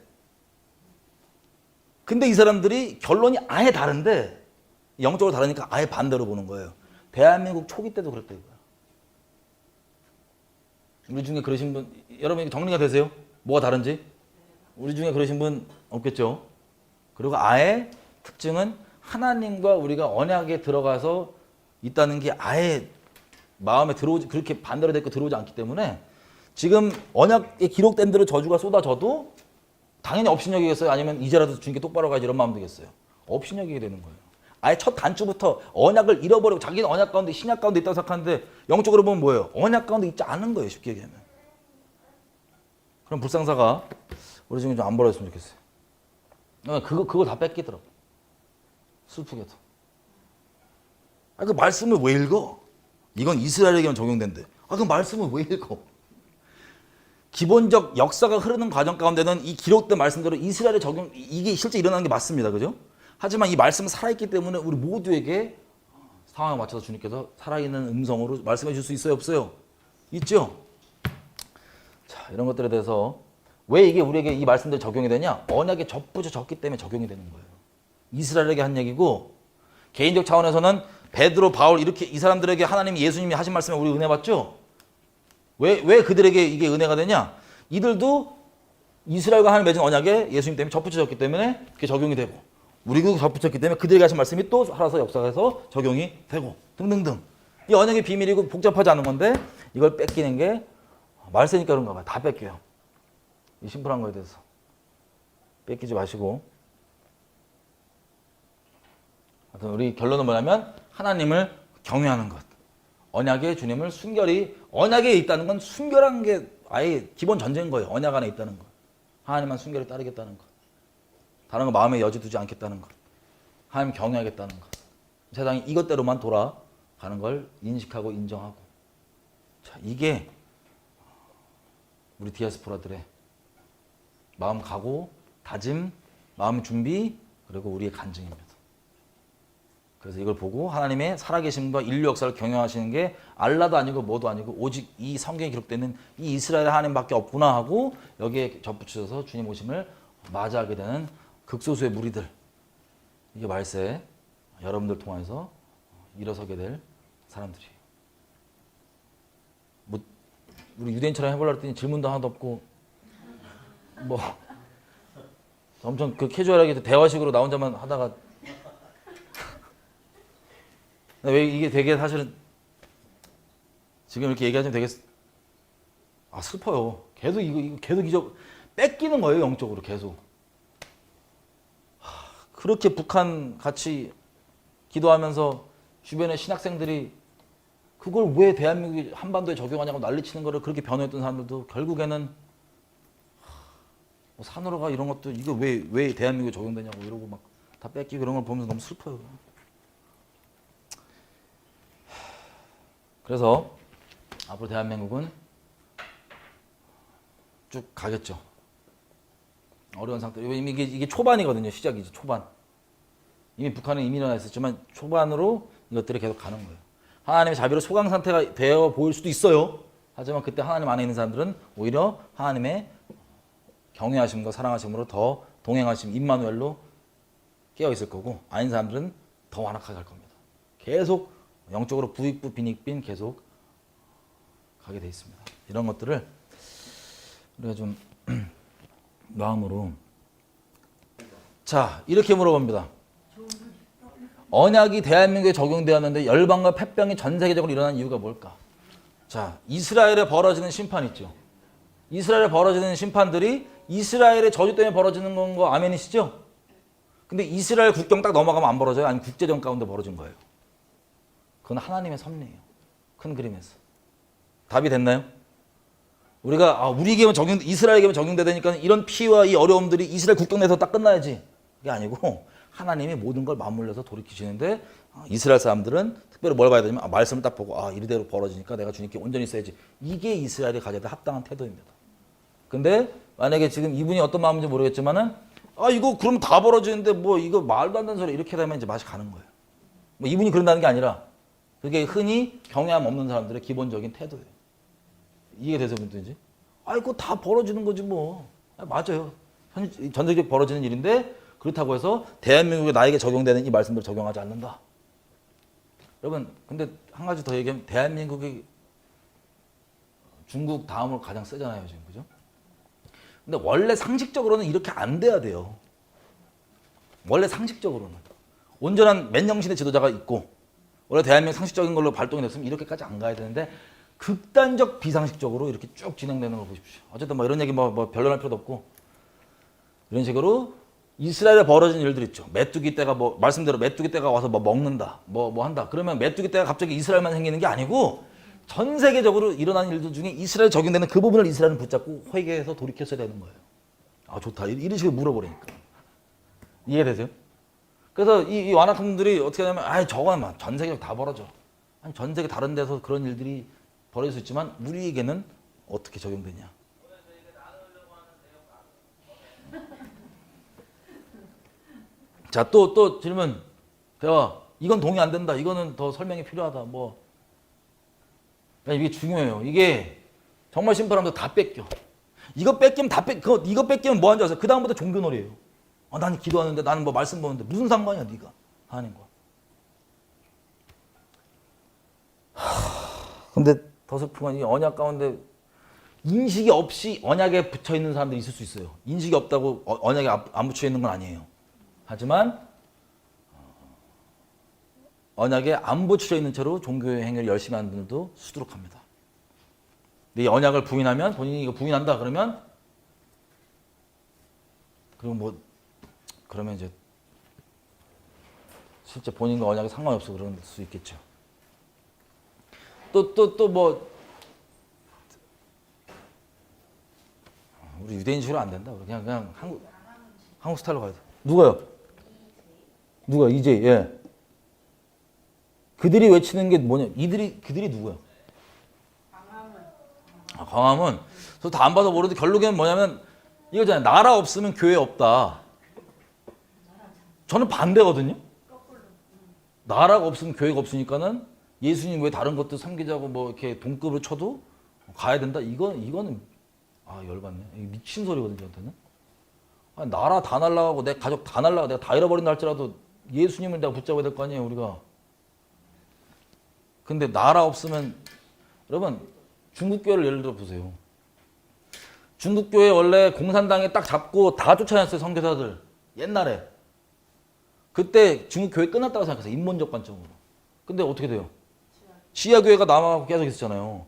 근데 이 사람들이 결론이 아예 다른데 영적으로 다르니까 아예 반대로 보는 거예요. 대한민국 초기 때도 그랬다 이거야. 우리 중에 그러신 분, 여러분 정리가 되세요? 뭐가 다른지? 우리 중에 그러신 분 없겠죠? 그리고 아예 특징은 하나님과 우리가 언약에 들어가서 있다는 게 아예 마음에 들어오지, 그렇게 반대로 됐고 들어오지 않기 때문에 지금 언약에 기록된 대로 저주가 쏟아져도 당연히 업신여기겠어요? 아니면 이제라도 주님께 똑바로 가야지 이런 마음 되겠어요? 업신여기게 되는 거예요. 아예 첫 단추부터 언약을 잃어버리고 자기는 언약 가운데 신약 가운데 있다고 생각하는데 영적으로 보면 뭐예요? 언약 가운데 있지 않은 거예요. 쉽게 얘기하면. 그럼 불상사가 우리 중에 좀 안 벌어졌으면 좋겠어요. 그거 다 뺏기더라고. 슬프게도. 그 말씀을 왜 읽어? 이건 이스라엘에게만 적용된대. 그 말씀을 왜 읽어? 기본적 역사가 흐르는 과정 가운데는 이 기록된 말씀대로 이스라엘에 적용, 이게 실제 일어나는 게 맞습니다. 그죠? 하지만 이 말씀은 살아있기 때문에 우리 모두에게 상황에 맞춰서 주님께서 살아있는 음성으로 말씀해 줄 수 있어요? 없어요? 있죠? 자, 이런 것들에 대해서 왜 이게 우리에게 이 말씀들이 적용이 되냐? 언약에 접붙여졌기 때문에 적용이 되는 거예요. 이스라엘에게 한 얘기고, 개인적 차원에서는 베드로, 바울 이렇게 이 사람들에게 하나님이 예수님이 하신 말씀에 우리 은혜 받죠? 왜 그들에게 이게 은혜가 되냐? 이들도 이스라엘과 하나님 맺은 언약에 예수님 때문에 접붙여졌기 때문에 그게 적용이 되고, 우리도 접붙였기 때문에 그들에게 하신 말씀이 또 살아서 역사에서 적용이 되고 등등등. 이 언약의 비밀이고 복잡하지 않은 건데 이걸 뺏기는 게 말세니까 그런가 봐요. 다 뺏겨요. 이 심플한 거에 대해서 뺏기지 마시고, 하여튼 우리 결론은 뭐냐면 하나님을 경외하는 것, 언약의 주님을 순결히, 언약에 있다는 건 순결한 게 아예 기본 전제인 거예요. 언약 안에 있다는 것, 하나님만 순결히 따르겠다는 것, 다른 거 마음에 여지 두지 않겠다는 것, 하나님 경외하겠다는 것, 세상이 이것대로만 돌아가는 걸 인식하고 인정하고. 자, 이게 우리 디아스포라들의 마음 각오, 다짐, 마음 준비, 그리고 우리의 간증입니다. 그래서 이걸 보고 하나님의 살아계심과 인류 역사를 경영하시는 게 알라도 아니고 뭐도 아니고 오직 이 성경에 기록되는 이 이스라엘 하나님밖에 없구나 하고 여기에 접붙여서 주님 오심을 맞이하게 되는 극소수의 무리들, 이게 말세 여러분들 통해서 일어서게 될 사람들이에요. 뭐 우리 유대인처럼 해보려고 했더니 질문도 하나도 없고 뭐 엄청 그 캐주얼하게 대화식으로 나 혼자만 하다가, 왜 이게 되게 사실은 지금 이렇게 얘기하시면 되게 슬퍼요. 계속 이거 계속 뺏기는 거예요. 영적으로 계속. 그렇게 북한 같이 기도하면서 주변의 신학생들이 그걸 왜 대한민국이 한반도에 적용하냐고 난리치는 거를 그렇게 변호했던 사람들도 결국에는 뭐 산으로 가 이런 것도 이거 왜 대한민국에 적용되냐고 이러고 막 다 뺏기고 이런 걸 보면서 너무 슬퍼요. 그래서 앞으로 대한민국은 쭉 가겠죠. 어려운 상태. 이미 이게 초반이거든요. 시작이죠. 초반. 이미 북한은 이미 일어나 있었지만 초반으로 이것들이 계속 가는 거예요. 하나님의 자비로 소강 상태가 되어 보일 수도 있어요. 하지만 그때 하나님 안에 있는 사람들은 오히려 하나님의 경외하심과 사랑하심으로 더 동행하심, 임마누엘로 깨어 있을 거고, 아닌 사람들은 더 완악하게 갈 겁니다. 계속 영적으로 부익부 빈익빈 계속 가게 돼 있습니다. 이런 것들을 우리가 좀 마음으로. 자, 이렇게 물어봅니다. 언약이 대한민국에 적용되었는데 열방과 폐병이 전 세계적으로 일어난 이유가 뭘까? 자, 이스라엘에 벌어지는 심판 있죠. 이스라엘에 벌어지는 심판들이 이스라엘의 저주 때문에 벌어지는 건 거 아멘이시죠? 근데 이스라엘 국경 딱 넘어가면 안 벌어져요? 아니면 국제정 가운데 벌어진 거예요? 그건 하나님의 섭리예요. 큰 그림에서. 답이 됐나요? 우리가 우리에게만 이스라엘에게만 적용되니까 이런 피와 이 어려움들이 이스라엘 국경 내에서 딱 끝나야지. 그게 아니고 하나님이 모든 걸 맞물려서 돌이키시는데, 이스라엘 사람들은 특별히 뭘 봐야 되냐면 말씀을 딱 보고 이리대로 벌어지니까 내가 주님께 온전히 써야지. 이게 이스라엘이 가져야 될 합당한 태도입니다. 근데 만약에 지금 이분이 어떤 마음인지 모르겠지만은 이거 그럼 다 벌어지는데 뭐 이거 말도 안 되는 소리 이렇게 되면 이제 맛이 가는 거예요. 뭐 이분이 그런다는 게 아니라 그게 흔히 경외함 없는 사람들의 기본적인 태도예요. 이해되세요, 분들인지? 이거 다 벌어지는 거지 뭐. 맞아요. 전 세계적 벌어지는 일인데 그렇다고 해서 대한민국에 나에게 적용되는 이 말씀들을 적용하지 않는다. 여러분, 근데 한 가지 더 얘기하면 대한민국이 중국 다음으로 가장 세잖아요, 지금. 그죠? 근데 원래 상식적으로는 이렇게 안 돼야 돼요. 원래 상식적으로는. 온전한 맨정신의 지도자가 있고 원래 대한민국 상식적인 걸로 발동이 됐으면 이렇게까지 안 가야 되는데 극단적 비상식적으로 이렇게 쭉 진행되는 걸 보십시오. 어쨌든 뭐 이런 얘기 뭐 변론할 필요도 없고, 이런 식으로 이스라엘에 벌어진 일들 있죠. 메뚜기 떼가 뭐 말씀대로 메뚜기 떼가 와서 뭐 먹는다, 뭐 한다. 그러면 메뚜기 떼가 갑자기 이스라엘만 생기는 게 아니고 전 세계적으로 일어나는 일들 중에 이스라엘 적용되는 그 부분을 이스라엘은 붙잡고 회개해서 돌이켰어야 되는 거예요. 좋다. 이런 식으로 물어버리니까. 이해되세요? 그래서 이 완악형들이 어떻게 하냐면, 아이, 저건 막 전 세계적 다 벌어져. 아니, 전 세계 다른 데서 그런 일들이 벌어질 수 있지만, 우리에게는 어떻게 적용되냐. 자, 또 질문. 대화. 이건 동의 안 된다. 이거는 더 설명이 필요하다. 뭐. 이게 중요해요. 이게 정말 심플하면서 다 뺏겨. 이거 뺏기면 이거 뺏기면 뭐 하는 줄 아세요? 그 다음부터 종교놀이에요. 나는 기도하는데, 나는 뭐 말씀 보는데 무슨 상관이야, 네가 하는 거야. 근데 더 슬픈 건 이 언약 가운데 인식이 없이 언약에 붙여 있는 사람들이 있을 수 있어요. 인식이 없다고 언약에 안 붙여 있는 건 아니에요. 하지만 언약에 안 붙여 있는 채로 종교의 행위를 열심히 하는 분들도 수두룩합니다. 근데 이 언약을 부인하면, 본인이 이거 부인한다 그러면, 그러면 이제 실제 본인과 언약에 상관이 없어 그럴 수 있겠죠. 또 뭐 우리 유대인식으로 안 된다. 그냥 한국 스타일로 가야 돼. 누가요? 누가? 이제 예. 그들이 외치는 게 뭐냐? 그들이 누구야? 광화문. 저 다 안 봐서 모르는데 결국에는 뭐냐면 이거잖아요. 나라 없으면 교회 없다. 저는 반대거든요. 나라가 없으면 교회가 없으니까는 예수님 왜 다른 것도 섬기자고 뭐 이렇게 동급으로 쳐도 가야 된다. 이거는 열받네. 미친 소리거든요, 저한테는. 나라 다 날라가고 내 가족 다 날라가 내가 다 잃어버린다 할지라도 예수님을 내가 붙잡아야 될 거 아니에요, 우리가. 근데 나라 없으면 여러분 중국 교회를 예를 들어 보세요. 중국 교회 원래 공산당에 딱 잡고 다 쫓아냈어요, 선교사들. 옛날에. 그때 중국 교회 끝났다고 생각했어요, 인본적 관점으로. 근데 어떻게 돼요? 지하 교회가 남아가고 계속 있었잖아요.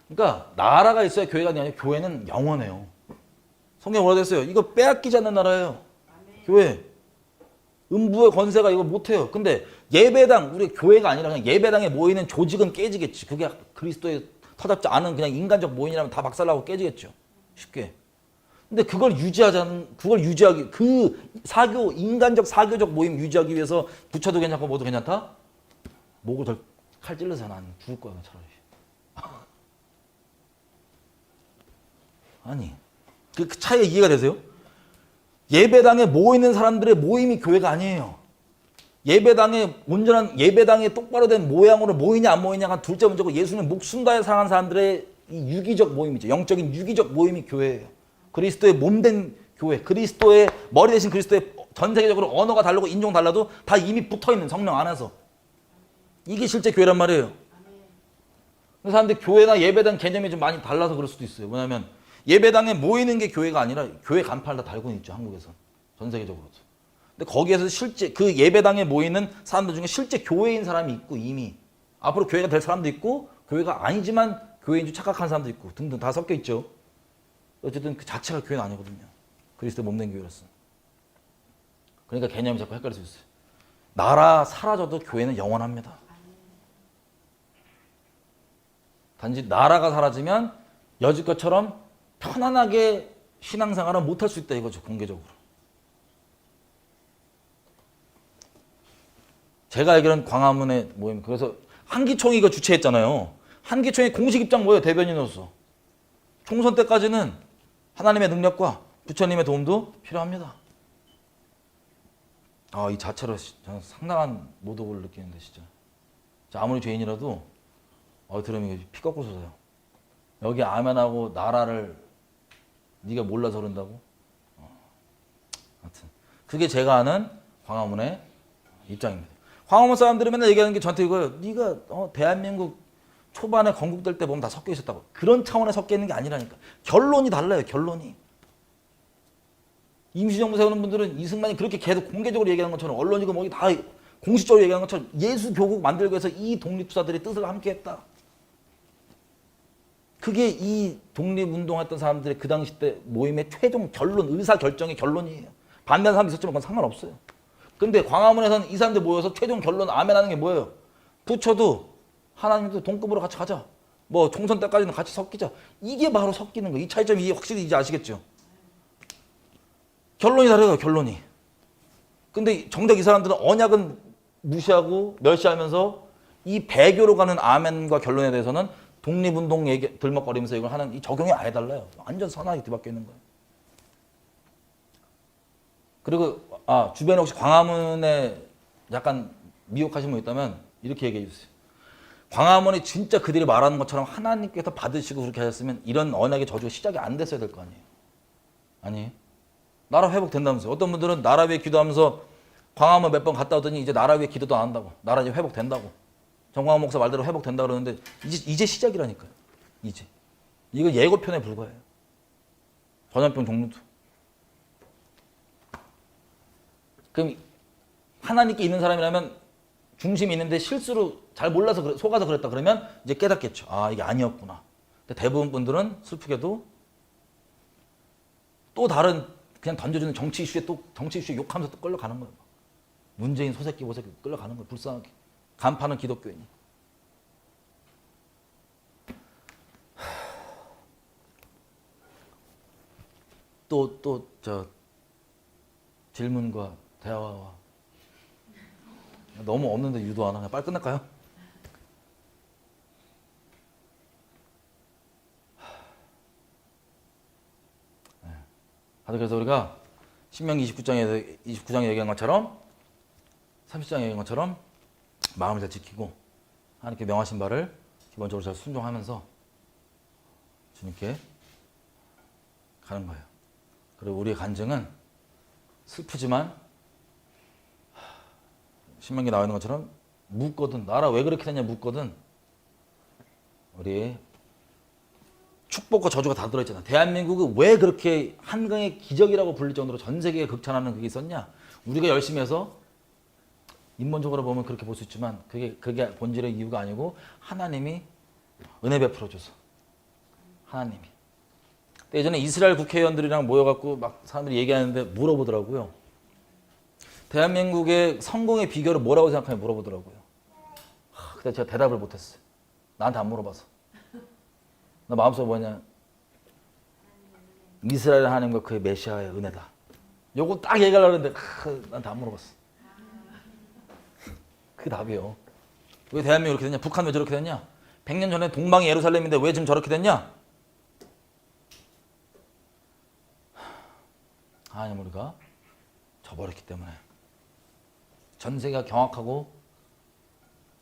그러니까 나라가 있어야 교회가 아니라 교회는 영원해요. 성경 뭐라 됐어요? 이거 빼앗기지 않는 나라예요. 교회. 음부의 권세가 이거 못해요. 근데 예배당, 우리 교회가 아니라 그냥 예배당에 모이는 조직은 깨지겠지. 그게 그리스도의 터잡지 않은 그냥 인간적 모임이라면 다 박살나고 깨지겠죠. 쉽게. 근데 그걸 유지하기, 인간적 사교적 모임 유지하기 위해서 부처도 괜찮고 뭐도 괜찮다? 목을 칼 찔러서 난 죽을 거야, 차라리. 아니, 그 차이가 이해가 되세요? 예배당에 모이는 사람들의 모임이 교회가 아니에요. 예배당에 똑바로 된 모양으로 모이냐 안 모이냐가 둘째 문제고, 예수님 목숨 다해 사랑하는 사람들의 이 유기적 모임이죠. 영적인 유기적 모임이 교회예요. 그리스도의 몸된 교회, 그리스도의 머리 대신 그리스도의 전 세계적으로 언어가 다르고 인종 달라도 다 이미 붙어있는 성령 안에서. 이게 실제 교회란 말이에요. 그래서 사람들이 교회나 예배당 개념이 좀 많이 달라서 그럴 수도 있어요. 뭐냐면 예배당에 모이는 게 교회가 아니라 교회 간판을 다 달고는 있죠, 한국에서. 전 세계적으로도. 근데 거기에서 실제 그 예배당에 모이는 사람들 중에 실제 교회인 사람이 있고, 이미 앞으로 교회가 될 사람도 있고, 교회가 아니지만 교회인 줄 착각하는 사람도 있고 등등 다 섞여 있죠. 어쨌든 그 자체가 교회는 아니거든요. 그리스도 몸된 교회로서. 그러니까 개념이 자꾸 헷갈릴 수 있어요. 나라 사라져도 교회는 영원합니다. 단지 나라가 사라지면 여지껏처럼 편안하게 신앙생활을 못할 수 있다 이거죠, 공개적으로. 제가 알기로는 광화문에 모임, 그래서 한기총이 이거 주최했잖아요. 한기총의 공식 입장 뭐예요? 대변인으로서. 총선 때까지는 하나님의 능력과 부처님의 도움도 필요합니다. 이 자체로 저는 상당한 모독을 느끼는데, 진짜. 아무리 죄인이라도 들으면 피 꺾고 솟아요. 여기 아멘하고 나라를 네가 몰라서 그런다고? 하여튼 그게 제가 아는 광화문의 입장입니다. 광화문 사람들이 맨날 얘기하는 게 저한테 이거예요. 네가 대한민국 초반에 건국될 때 보면 다 섞여 있었다고. 그런 차원에 섞여 있는 게 아니라니까. 결론이 달라요, 결론이. 임시정부 세우는 분들은 이승만이 그렇게 계속 공개적으로 얘기하는 것처럼, 언론이고 뭐기 다 공식적으로 얘기하는 것처럼 예수 교국 만들기 위해서 이 독립투사들의 뜻을 함께했다. 그게 이 독립운동했던 사람들의 그 당시 때 모임의 최종 결론, 의사결정의 결론이에요. 반대하는 사람이 있었지만 그건 상관없어요. 근데 광화문에서는 이 사람들 모여서 최종 결론 아멘하는 게 뭐예요? 부처도 하나님도 동급으로 같이 가자. 뭐 총선 때까지는 같이 섞이자. 이게 바로 섞이는 거예요. 이 차이점이 확실히 이제 아시겠죠? 결론이 다르요, 결론이. 근데 정작 이 사람들은 언약은 무시하고 멸시하면서 이 배교로 가는 아멘과 결론에 대해서는 독립운동 얘기 들먹거리면서 이걸 하는 이 적용이 아예 달라요. 완전 선하게 뒤바뀌어 있는 거예요. 그리고 주변에 혹시 광화문에 약간 미혹하신 분 있다면 이렇게 얘기해 주세요. 광화문이 진짜 그들이 말하는 것처럼 하나님께서 받으시고 그렇게 하셨으면 이런 언약의 저주가 시작이 안 됐어야 될 거 아니에요. 아니에요? 나라 회복된다면서요. 어떤 분들은 나라 위에 기도하면서 광화문 몇 번 갔다 오더니 이제 나라 위에 기도도 안 한다고. 나라 이제 회복된다고. 정광훈 목사 말대로 회복된다 그러는데 이제 시작이라니까요. 이제. 이거 예고편에 불과해요. 전염병 종류도. 그럼 하나님께 있는 사람이라면 중심이 있는데 실수로 잘 몰라서 속아서 그랬다 그러면 이제 깨닫겠죠. 이게 아니었구나. 근데 대부분 분들은 슬프게도 또 다른 그냥 던져주는 정치 이슈에 욕하면서 또 끌려가는 거예요. 문재인 소새끼 끌려가는 거예요. 불쌍하게. 간파는 기독교인이. 저 질문과 대화와 너무 없는데 유도하나? 그냥 빨리 끝낼까요? 그래서 우리가 신명기 29장에 얘기한 것처럼 30장에 얘기한 것처럼 마음을 잘 지키고 하나님께 명하신 바를 기본적으로 잘 순종하면서 주님께 가는 거예요. 그리고 우리의 간증은 슬프지만 신명기 나와 있는 것처럼 묻거든 나라 왜 그렇게 됐냐 묻거든 우리의 축복과 저주가 다 들어있잖아. 대한민국이 왜 그렇게 한강의 기적이라고 불릴 정도로 전 세계에 극찬하는 그게 있었냐? 우리가 열심히 해서 인본적으로 보면 그렇게 볼 수 있지만 그게 본질의 이유가 아니고 하나님이 은혜 베풀어줘서 하나님이. 예전에 이스라엘 국회의원들이랑 모여갖고 막 사람들이 얘기하는데 물어보더라고요. 대한민국의 성공의 비결을 뭐라고 생각하냐 물어보더라고요. 근데 제가 대답을 못했어요. 나한테 안 물어봐서. 나 마음속에 뭐냐? 이스라엘 하나님과 그의 메시아의 은혜다. 요거 딱 얘기하려고 했는데 나한테 안 물어봤어. 그게 답이에요. 왜 대한민국이 이렇게 됐냐? 북한 왜 저렇게 됐냐? 100년 전에 동방이 예루살렘인데 왜 지금 저렇게 됐냐? 하나님 우리가 저버렸기 때문에. 전 세계가 경악하고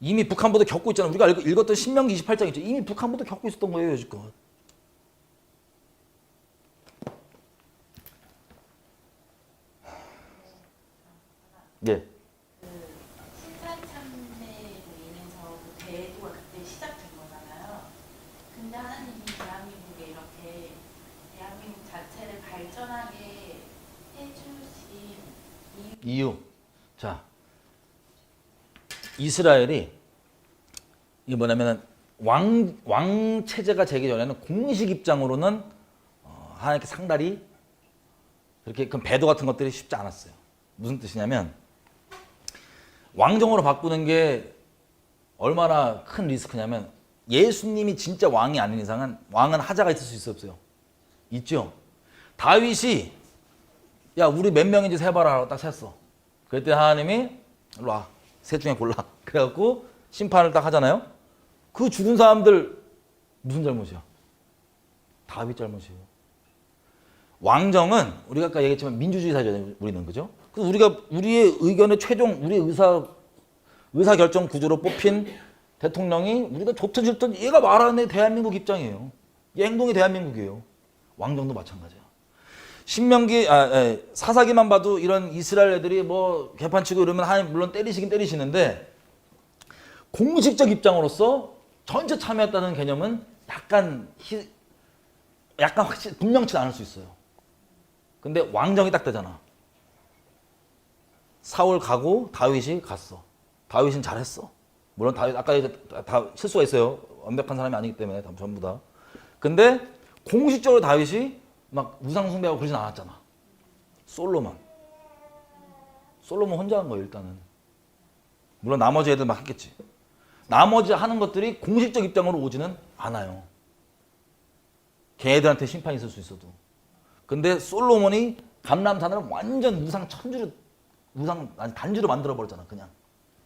이미 북한부도 겪고 있잖아요. 우리가 읽었던 신명기 28장 있죠. 이미 북한부도 겪고 있었던 거예요. 여지껏. 네. 신사참배로 인해서 대도가 그때 시작된 거잖아요. 근데 하나님이 대한민국에 이렇게 대한민국 자체를 발전하게 해주신 이유. 자, 이스라엘이 이게 뭐냐면 왕 체제가 되기 전에는 공식 입장으로는 하나님께 상달이 그렇게 그 배도 같은 것들이 쉽지 않았어요. 무슨 뜻이냐면 왕정으로 바꾸는 게 얼마나 큰 리스크냐면 예수님이 진짜 왕이 아닌 이상은 왕은 하자가 있을 수 있어 없어요? 있죠. 다윗이 야 우리 몇 명인지 세봐라 딱 셌어. 그랬더니 하나님이 일로 와. 셋 중에 골라. 그래갖고 심판을 딱 하잖아요. 그 죽은 사람들 무슨 잘못이야? 다윗 잘못이에요. 왕정은 우리가 아까 얘기했지만 민주주의 사회잖아요. 우리는 그죠? 그래서 우리가 우리의 의견의 최종 우리의 의사 결정 구조로 뽑힌 대통령이 우리가 좋든 싫든 얘가 말하는 대한민국 입장이에요. 얘 행동이 대한민국이에요. 왕정도 마찬가지야. 신명기 사사기만 봐도 이런 이스라엘 애들이 뭐 개판치고 이러면 하나님 물론 때리시긴 때리시는데 공식적 입장으로서 전체 참여했다는 개념은 약간 확실히 분명치 않을 수 있어요. 근데 왕정이 딱 되잖아. 사울 가고 다윗이 갔어. 다윗은 잘했어. 물론 다윗 아까 다 실수가 있어요. 완벽한 사람이 아니기 때문에 전부 다. 근데 공식적으로 다윗이 막 우상 숭배하고 그러진 않았잖아. 솔로몬 혼자 한 거예요 일단은. 물론 나머지 애들 막 했겠지. 나머지 하는 것들이 공식적 입장으로 오지는 않아요. 걔네들한테 심판이 있을 수 있어도. 근데 솔로몬이 감람산을 완전 우상 천주로 우상 아니 단지로 만들어 버렸잖아 그냥.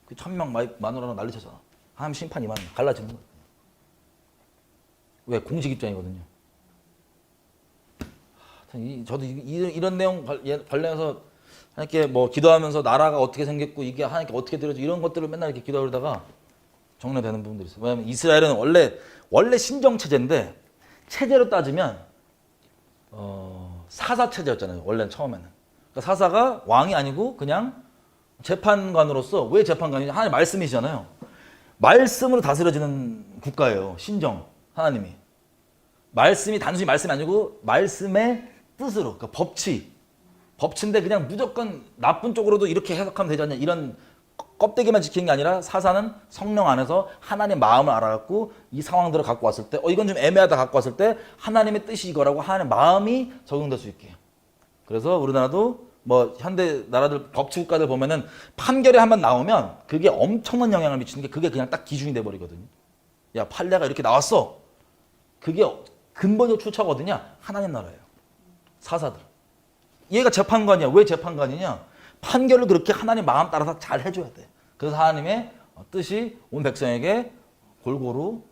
그 1000명 마누라랑 난리쳤잖아. 하나님 심판 임하는 거야. 갈라지는 거야. 왜? 공식 입장이거든요. 저도 이런 내용 관련해서 하나님께 뭐 기도하면서 나라가 어떻게 생겼고 이게 하나님께 어떻게 드려져 이런 것들을 맨날 이렇게 기도하다가 정리되는 부분들이 있어요. 왜냐하면 이스라엘은 원래 신정 체제인데 체제로 따지면 사사 체제였잖아요. 원래는 처음에는. 그러니까 사사가 왕이 아니고 그냥 재판관으로서 왜 재판관이냐? 하나님 말씀이시잖아요. 말씀으로 다스려지는 국가예요. 신정 하나님이. 말씀이 단순히 말씀이 아니고 말씀의 뜻으로 그러니까 법치인데 그냥 무조건 나쁜 쪽으로도 이렇게 해석하면 되지 않냐 이런 껍데기만 지키는 게 아니라 사사는 성령 안에서 하나님의 마음을 알아갖고 이 상황들을 갖고 왔을 때 이건 좀 애매하다 갖고 왔을 때 하나님의 뜻이 이거라고 하나님의 마음이 적용될 수 있게. 그래서 우리나라도 뭐 현대 나라들 법치국가들 보면은 판결이 한번 나오면 그게 엄청난 영향을 미치는 게 그게 그냥 딱 기준이 돼버리거든요. 야 판례가 이렇게 나왔어. 그게 근본적 출처거든요. 하나님 나라예요. 사사들. 얘가 재판관이야. 왜 재판관이냐? 판결을 그렇게 하나님 마음 따라서 잘 해줘야 돼. 그래서 하나님의 뜻이 온 백성에게 골고루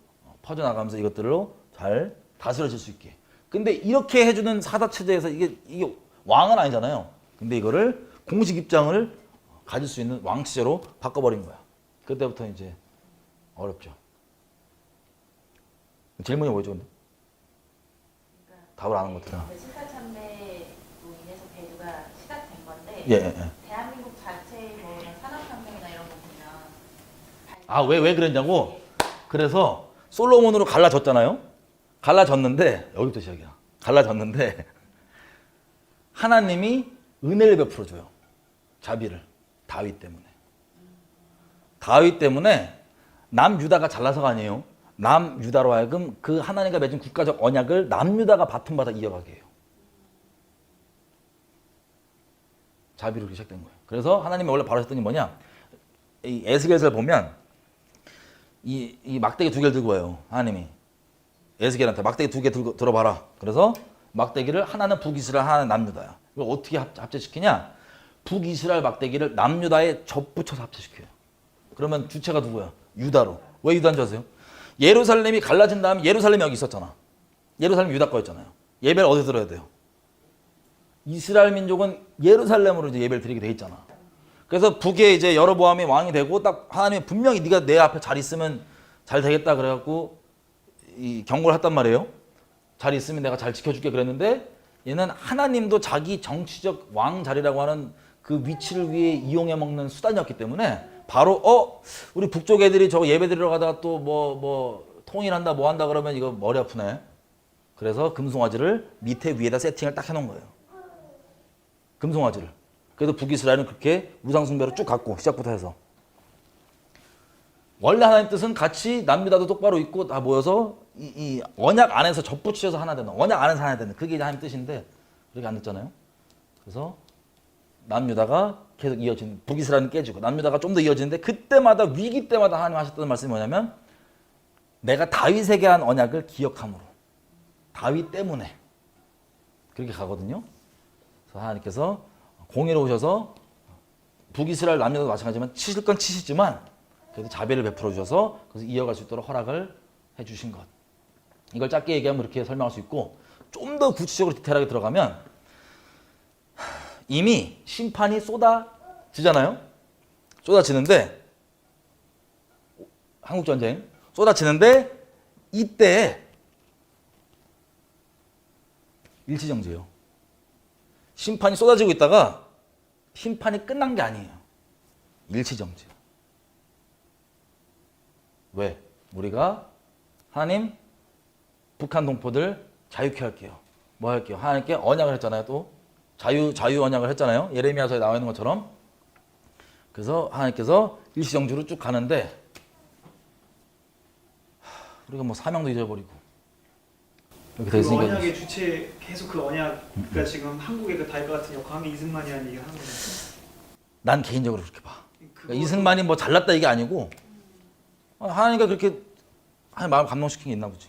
퍼져나가면서 이것들로 잘 다스려질 수 있게. 근데 이렇게 해주는 사사 체제에서 이게 왕은 아니잖아요. 근데 이거를 공식 입장을 가질 수 있는 왕 체제로 바꿔버린 거야. 그때부터 이제 어렵죠. 질문이 뭐였죠, 근데? 답을 아는 것 같아요. 신사참배로 인해서 배두가 시작된 건데 예. 대한민국 자체의 뭐 산업혁명이나 이런 거 보면 왜 그랬냐고? 그래서 솔로몬으로 갈라졌잖아요. 갈라졌는데 여기부터 시작이야. 갈라졌는데 하나님이 은혜를 베풀어줘요. 자비를. 다윗 때문에 남유다가 잘나서가 아니에요. 남유다로 하여금 그 하나님과 맺은 국가적 언약을 남유다가 바통받아 이어가게 해요. 자비로 그렇게 시작된 거예요. 그래서 하나님이 원래 바로 하셨던 게 뭐냐? 이 에스겔서를 보면 이 막대기 2개를 들고 와요. 하나님이 에스겔한테 막대기 2개 들어봐라. 그래서 막대기를 하나는 북이스라엘 하나는 남유다야. 이걸 어떻게 합체시키냐? 북이스라엘 막대기를 남유다에 접붙여서 합체시켜요. 그러면 주체가 누구야? 유다로. 왜 유다인 줄 아세요? 예루살렘이 갈라진 다음에 예루살렘이 여기 있었잖아. 예루살렘이 유다 거였잖아요. 예배를 어디서 드려야 돼요? 이스라엘 민족은 예루살렘으로 이제 예배를 드리게 돼 있잖아. 그래서 북에 이제 여로보암이 왕이 되고 딱 하나님이 분명히 네가 내 앞에 잘 있으면 잘 되겠다 그래갖고 이 경고를 했단 말이에요. 잘 있으면 내가 잘 지켜줄게 그랬는데 얘는 하나님도 자기 정치적 왕 자리라고 하는 그 위치를 위해 이용해 먹는 수단이었기 때문에 바로 우리 북쪽 애들이 저거 예배 드리러 가다가 또 뭐 통일한다 뭐 한다 그러면 이거 머리 아프네. 그래서 금송아지를 밑에 위에다 세팅을 딱 해놓은 거예요. 금송아지를. 그래서 북이스라엘은 그렇게 우상숭배로 쭉 갔고 시작부터 해서 원래 하나님 뜻은 같이 남유다도 똑바로 있고 다 모여서 이 언약 안에서 접붙여서 하나 되는 언약 안에서 하나 되는 그게 하나님 뜻인데 그렇게 안 됐잖아요. 그래서 남유다가 계속 이어지는 북이스라엘은 깨지고 남유다가 좀 더 이어지는데 그때마다 위기 때마다 하나님 하셨던 말씀이 뭐냐면 내가 다윗에게 한 언약을 기억함으로 다윗 때문에 그렇게 가거든요. 그래서 하나님께서 공의로우셔서 북이스라엘 남유다도 마찬가지지만 치실 건 치시지만 그래도 자비를 베풀어 주셔서 그래서 이어갈 수 있도록 허락을 해주신 것. 이걸 짧게 얘기하면 그렇게 설명할 수 있고 좀 더 구체적으로 디테일하게 들어가면 이미 심판이 쏟아지잖아요. 쏟아지는데 한국전쟁 쏟아지는데 이때 일시정지예요. 심판이 쏟아지고 있다가 심판이 끝난 게 아니에요. 일시정지. 왜? 우리가 하나님 북한 동포들 자유케 할게요. 뭐 할게요? 하나님께 언약을 했잖아요. 또 자유 언약을 했잖아요. 예레미야서에 나와 있는 것처럼. 그래서 하나님께서 일시정지로 쭉 가는데 우리가 뭐 사명도 잊어버리고 이렇게 돼 그 있으니까 언약의 주체 계속 그 언약가 지금 한국의 그 다윗과 같은 역함이 이승만이라는 얘기를 하는 거죠. 난 개인적으로 그렇게 봐. 그러니까 이승만이 뭐 잘났다 이게 아니고 하나님과 그렇게 하나님 마음 감동시킨 게 있나 보지.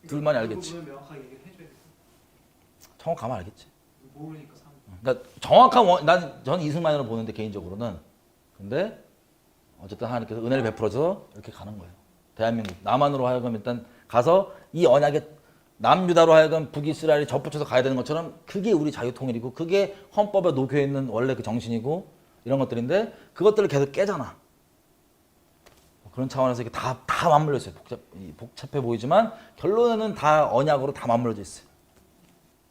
둘만이 알겠지. 그 부분을 명확하게 얘기를 해줘야 돼. 청업 가면 알겠지. 모르니까 사람. 그러니까 정확한 저는 이승만으로 보는데 개인적으로는. 근데 어쨌든 하나님께서 은혜를 베풀어서 이렇게 가는 거예요. 대한민국 남한으로 하여금 일단 가서 이 언약에 남유다로 하여금 북이스라엘이 접붙여서 가야 되는 것처럼 그게 우리 자유통일이고 그게 헌법에 녹여 있는 원래 그 정신이고 이런 것들인데 그것들을 계속 깨잖아. 그런 차원에서 이게 다 맞물려 있어요. 복잡해 보이지만 결론에는 다 언약으로 다 맞물려져 있어요.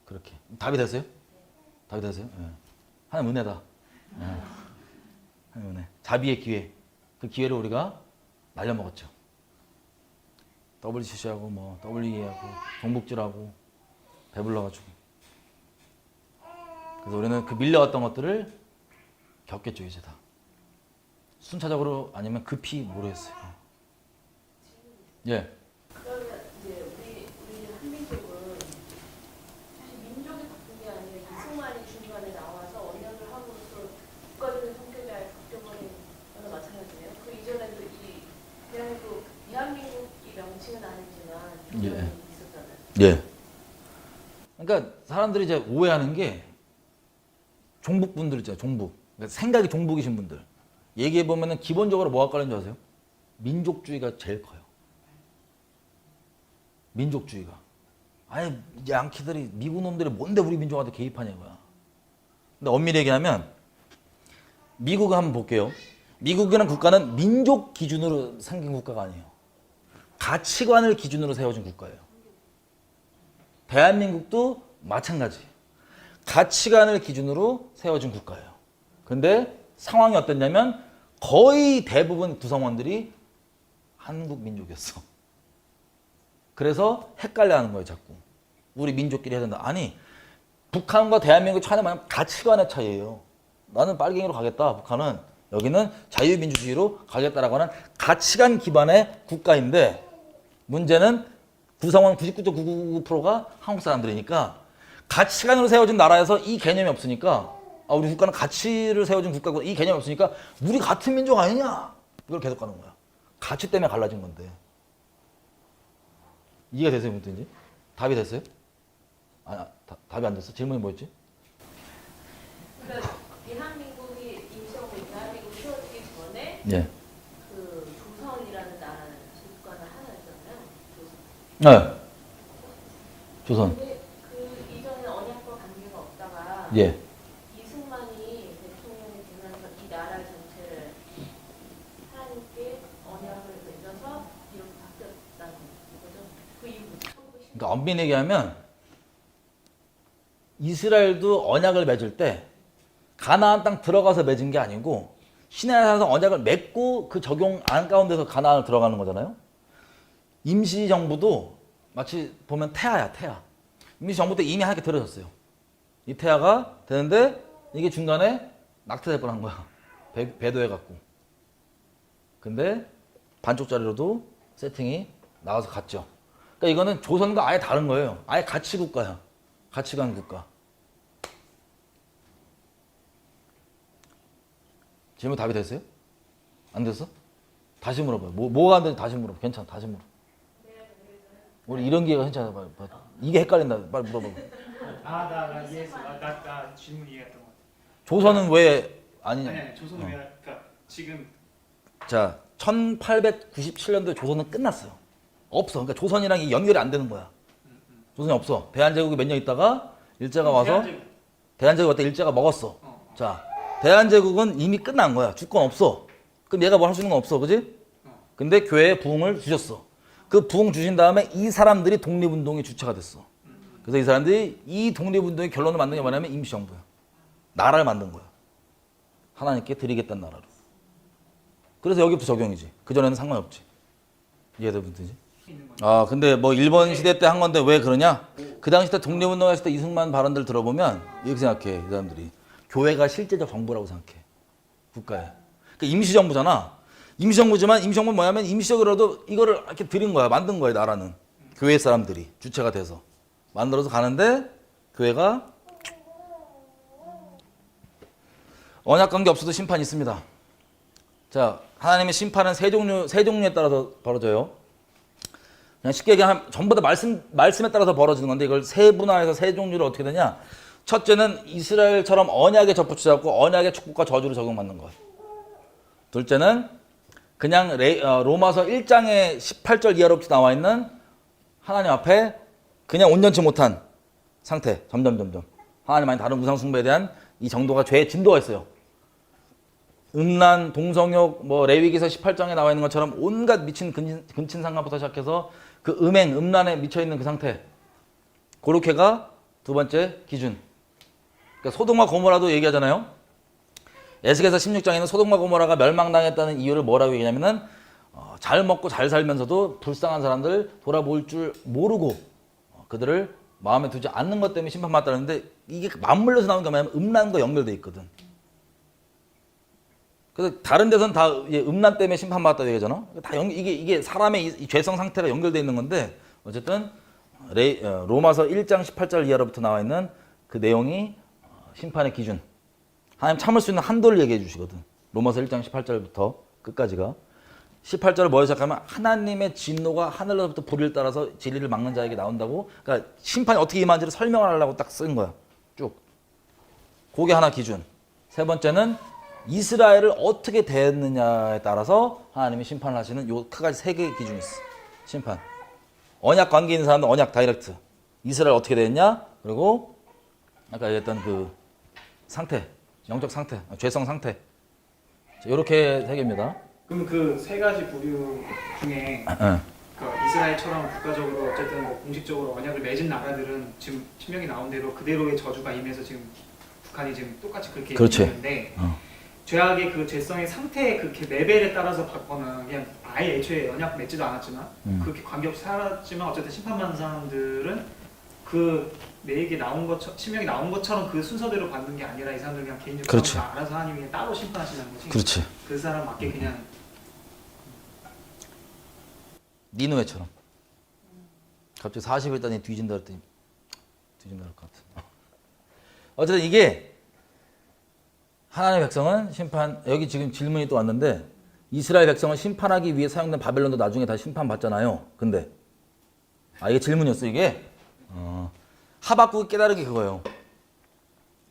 그렇게. 답이 됐어요? 답이 됐어요? 예. 하나님 은혜다. 예. 하나님 은혜. 자비의 기회. 그 기회를 우리가 날려먹었죠. WCC하고 뭐 WE하고 종북질하고 배불러가지고. 그래서 우리는 그 밀려왔던 것들을 겪겠죠 이제 다. 순차적으로 아니면 급히 모르겠어요. 예. 그러면 이제 우리 한민족은 사실 민족이 바뀐 게 아니라 이승만이 중간에 나와서 언약을 함으로써 국가적인 성격이 아예 바뀌어버린 거나 마찬가지예요. 그 이전에도 이 대한민국이 명칭은 아니지만 중간에 있었잖아요. 예. 그러니까 사람들이 이제 오해하는 게 종북분들 있잖아요. 종북. 그러니까 생각이 종북이신 분들. 얘기해 보면은 기본적으로 뭐가 깔린 줄 아세요? 민족주의가 제일 커요. 민족주의가. 아니 양키들이 미국 놈들이 뭔데 우리 민족한테 개입하냐 이거야. 근데 엄밀히 얘기하면 미국을 한번 볼게요. 미국이라는 국가는 민족 기준으로 생긴 국가가 아니에요. 가치관을 기준으로 세워진 국가예요. 대한민국도 마찬가지. 가치관을 기준으로 세워진 국가예요. 근데 상황이 어땠냐면 거의 대부분 구성원들이 한국 민족이었어. 그래서 헷갈려하는 거예요 자꾸. 우리 민족끼리 해야 된다. 아니 북한과 대한민국 차이는 뭐냐면 가치관의 차이예요. 나는 빨갱이로 가겠다. 북한은 여기는 자유민주주의로 가겠다라고 하는 가치관 기반의 국가인데 문제는 구성원 99.999%가 한국 사람들이니까 가치관으로 세워진 나라에서 이 개념이 없으니까 우리 국가는 가치를 세워준 국가고 이 개념이 없으니까 우리 같은 민족 아니냐 이걸 계속 가는 거야. 가치 때문에 갈라진 건데. 이해가 되세요? 무슨지? 답이 됐어요? 답이 안 됐어? 질문이 뭐였지? 그러니까 대한민국이 임시정부 대한민국이 세워지기 전에 예. 그 조선이라는 나라는 국가는 하나였잖아요. 네. 조선. 근데 그 이전에 언약과 관계가 없다가 예. 이승만이 대통령이 되면서 이 나라 전체를 하나님께 언약을 맺어서 이렇게 바뀌었다는 거죠. 그 이후부터. 그러니까 엄밀히 얘기하면 이스라엘도 언약을 맺을 때 가나안 땅 들어가서 맺은 게 아니고 시내에서 언약을 맺고 그 적용 안 가운데서 가나안을 들어가는 거잖아요. 임시정부도 마치 보면 태아야 태아. 임시정부 때 이미 하나님께 들어졌어요. 이 태아가 되는데 이게 중간에 낙태될 뻔한 거야. 배도해갖고. 근데 반쪽짜리로도 세팅이 나와서 갔죠. 그러니까 이거는 조선과 아예 다른 거예요. 아예 가치국가야. 가치관 국가. 질문 답이 됐어요? 안 됐어? 다시 물어봐요. 뭐가 안 되는지 다시 물어봐. 괜찮아. 다시 물어봐. 우리 이런 기회가 괜찮아. 이게 헷갈린다. 빨리 물어봐. 나 이해했어. 나 질문 이해했던 것 같아. 조선은 왜 아니냐? 아니 조선은 왜 그러니까 지금 자, 1897년도에 조선은 끝났어요. 없어. 그러니까 조선이랑 이 연결이 안 되는 거야. 조선이 없어. 대한제국이 몇 년 있다가 일제가 와서 대한제국 왔다 일제가 먹었어. 자, 대한제국은 이미 끝난 거야. 주권 없어. 그럼 얘가 뭐 할 수 있는 건 없어. 그지? 근데 교회에 부흥을 주셨어. 그 부흥 주신 다음에 이 사람들이 독립운동의 주체가 됐어. 그래서 이 사람들이 이 독립운동의 결론을 만든 게 뭐냐면 임시정부야. 나라를 만든 거야. 하나님께 드리겠다는 나라로. 그래서 여기부터 적용이지. 그전에는 상관이 없지. 이해돼 무슨지? 근데 뭐 일본 시대 때 한 건데 왜 그러냐? 그 당시 때 독립운동 했을 때 이승만 발언들 들어보면 이렇게 생각해. 이 사람들이. 교회가 실제적 정부라고 생각해. 국가에. 그러니까 임시정부잖아. 임시정부지만 임시정부는 뭐냐면 임시적으로도 이거를 이렇게 드린 거야. 만든 거야 나라는. 교회 사람들이 주체가 돼서. 만들어서 가는데 교회가 언약관계 없어도 심판이 있습니다. 자, 하나님의 심판은 세 종류에 따라서 벌어져요. 그냥 쉽게 얘기하면 전부 다 말씀에 따라서 벌어지는 건데 이걸 세분화해서 세 종류를 어떻게 되냐? 첫째는 이스라엘처럼 언약에 접붙여갖고 언약의 축복과 저주를 적용받는 것. 둘째는 그냥 로마서 1장의 18절 이하로부터 나와 있는 하나님 앞에 그냥 온전치 못한 상태. 점점 하나님 아닌 다른 우상 숭배에 대한 이 정도가 죄의 진도가 있어요. 음란, 동성욕, 뭐 레위기서 18장에 나와 있는 것처럼 온갖 미친 근친상간부터 시작해서 그 음란에 미쳐 있는 그 상태. 그렇게가 두 번째 기준. 그러니까 소돔과 고모라도 얘기하잖아요. 에스겔서 16장에는 소돔과 고모라가 멸망당했다는 이유를 뭐라고 얘기하냐면은 잘 먹고 잘 살면서도 불쌍한 사람들 돌아볼 줄 모르고 그들을 마음에 두지 않는 것 때문에 심판받았다는데 이게 맞물려서 나온 게 뭐냐면 음란과 연결돼 있거든. 그래서 다른 데서는 다 음란 때문에 심판받았다 얘기하잖아. 다 이게 사람의 이 죄성 상태가 연결돼 있는 건데 어쨌든 로마서 1장 18절 이하로부터 나와 있는 그 내용이 심판의 기준. 하나님 참을 수 있는 한도를 얘기해 주시거든. 로마서 1장 18절부터 끝까지가. 18절을 뭐에 시작하면 하나님의 진노가 하늘로부터 불을 따라서 진리를 막는 자에게 나온다고. 그러니까 심판이 어떻게 임하는지를 설명을 하려고 딱 쓴 거야. 쭉. 그게 하나 기준. 세 번째는 이스라엘을 어떻게 대했느냐에 따라서 하나님이 심판을 하시는 요 크가지 세 개의 기준이 있어. 심판. 언약 관계 있는 사람들 언약 다이렉트. 이스라엘 어떻게 대했냐? 그리고 아까 얘기했던 그 상태. 영적 상태. 죄성 상태. 이렇게 세 개입니다. 그럼 그 세 가지 부류 중에 그 이스라엘처럼 국가적으로 어쨌든 뭐 공식적으로 언약을 맺은 나라들은 지금 신명이 나온 대로 그대로의 저주가 임해서 지금 북한이 지금 똑같이 그렇게 있는데 죄악의 그 죄성의 상태의 그 레벨에 따라서 봤거나 그냥 아예 애초에 언약 맺지도 않았지만 그렇게 관계없이 살았지만 어쨌든 심판받는 사람들은 그 내 얘기 나온 것처럼 신명이 나온 것처럼 그 순서대로 받는 게 아니라 이 사람들 그냥 개인적으로 그렇지. 알아서 하나님이 그냥 따로 심판하시는 거지. 그렇지. 그 사람 맞게 그냥 니누에처럼. 갑자기 40일 단위 뒤진다 그랬더니 뒤진다 할 것 같아. 어쨌든 이게 하나님의 백성은 심판, 여기 지금 질문이 또 왔는데 이스라엘 백성을 심판하기 위해 사용된 바벨론도 나중에 다 심판받잖아요. 근데 이게 질문이었어 이게. 하박국이 깨달은 게 그거예요.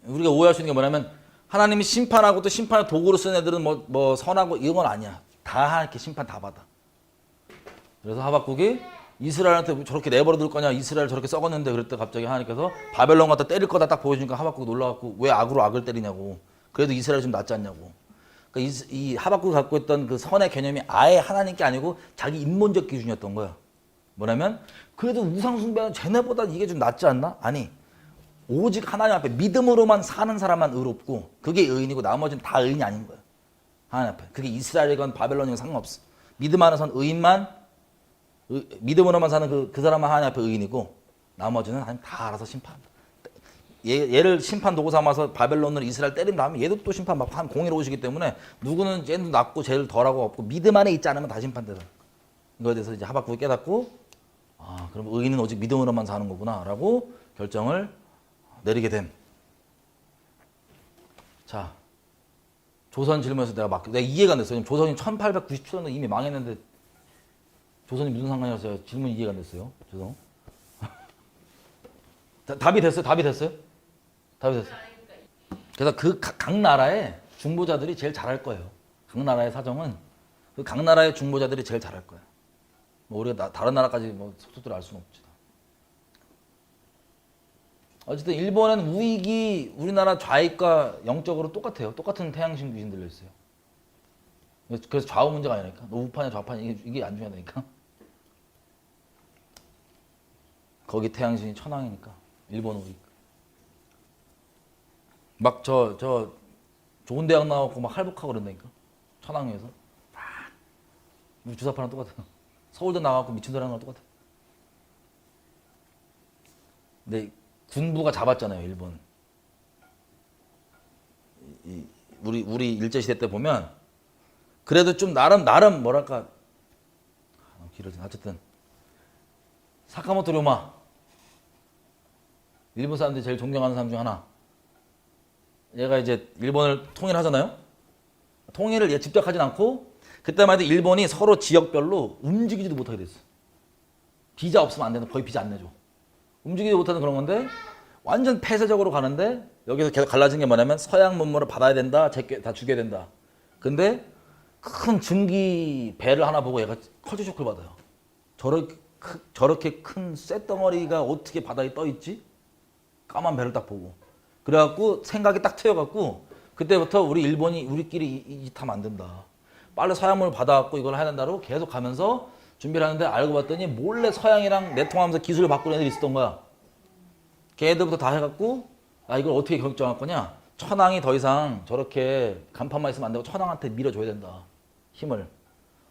우리가 오해할 수 있는 게 뭐냐면 하나님이 심판하고 또 심판의 도구로 쓰는 애들은 뭐 선하고 이런 건 아니야. 다 이렇게 심판 다 받아. 그래서 하박국이 이스라엘한테 저렇게 내버려 둘 거냐, 이스라엘 저렇게 썩었는데 그랬더니 갑자기 하나님께서 바벨론 갖다 때릴 거다 딱 보여주니까 하박국이 놀라갖고 왜 악으로 악을 때리냐고. 그래도 이스라엘이 좀 낫지 않냐고. 그러니까 이 하박국이 갖고 있던 그 선의 개념이 아예 하나님 게 아니고 자기 인본적 기준이었던 거야. 뭐냐면 그래도 우상 숭배는 쟤네보다 이게 좀 낫지 않나? 아니. 오직 하나님 앞에 믿음으로만 사는 사람만 의롭고 그게 의인이고 나머지는 다 의인이 아닌 거야. 하나님 앞에. 그게 이스라엘이건 바벨론이건 상관없어. 믿음 안에 선 의인만 믿음으로만 사는 그 사람만 하나님 앞에 의인이고 나머지는 하나님 다 알아서 심판한다. 얘를 심판 도구 삼아서 바벨론으로 이스라엘 때린 다음에 얘도 또 심판 받고 한 공의로 오시기 때문에 누구는 쟤도 낫고 쟤를 덜하고 없고 믿음 안에 있지 않으면 다 심판되다. 이거에 대해서 이제 하박국이 깨닫고 그럼 의인은 오직 믿음으로만 사는 거구나 라고 결정을 내리게 된. 자, 조선 질문에서 내가 이해가 안 됐어요. 조선이 1897년에 이미 망했는데 조선이 무슨 상관이었어요? 질문이 이해가 안 됐어요. 죄송. 답이 됐어요? 답이 됐어요? 그래서 각 나라의 중보자들이 제일 잘할 거예요. 각 나라의 사정은 각 나라의 중보자들이 제일 잘할 거예요. 뭐 우리가 다른 나라까지 뭐 속속들을 알 수는 없지. 어쨌든 일본은 우익이 우리나라 좌익과 영적으로 똑같아요. 똑같은 태양신 귀신 들려 있어요. 그래서 좌우 문제가 아니라니까. 우파냐 좌파냐 이게 안 중요하다니까. 거기 태양신이 천황이니까. 일본 우익. 막 저 좋은 대학 나왔고 막 할복하고 그런다니까. 천황위에서. 우리 주사파랑 똑같아. 서울대 나와갖고 미친 소리 하는 거랑 똑같아. 근데 군부가 잡았잖아요, 일본. 우리 일제시대 때 보면 그래도 좀 나름 뭐랄까 길어진 어쨌든 사카모토 료마 일본 사람들이 제일 존경하는 사람 중 하나. 얘가 이제 일본을 통일하잖아요. 통일을 얘 직접 하진 않고 그때만 해도 일본이 서로 지역별로 움직이지도 못하게 됐어. 비자 없으면 안 되는 거의 비자 안 내줘. 움직이지 못하는 그런 건데 완전 폐쇄적으로 가는데 여기서 계속 갈라진 게 뭐냐면 서양 문물을 받아야 된다, 다 죽여야 된다. 근데 큰 증기 배를 하나 보고 얘가 컬처 쇼크를 받아요. 저렇게 큰 쇳덩어리가 어떻게 바다에 떠 있지? 까만 배를 딱 보고. 그래갖고 생각이 딱 트여갖고 그때부터 우리 일본이 우리끼리 이 짓 하면 안 된다. 빨리 서양문을 받아갖고 이걸 해야 된다고 계속 가면서 준비를 하는데 알고 봤더니 몰래 서양이랑 내통하면서 기술을 바꾸는 애들이 있었던 거야. 걔들부터 다 해갖고 아 이걸 어떻게 결정할 거냐. 천황이 더 이상 저렇게 간판만 있으면 안 되고 천황한테 밀어줘야 된다. 힘을.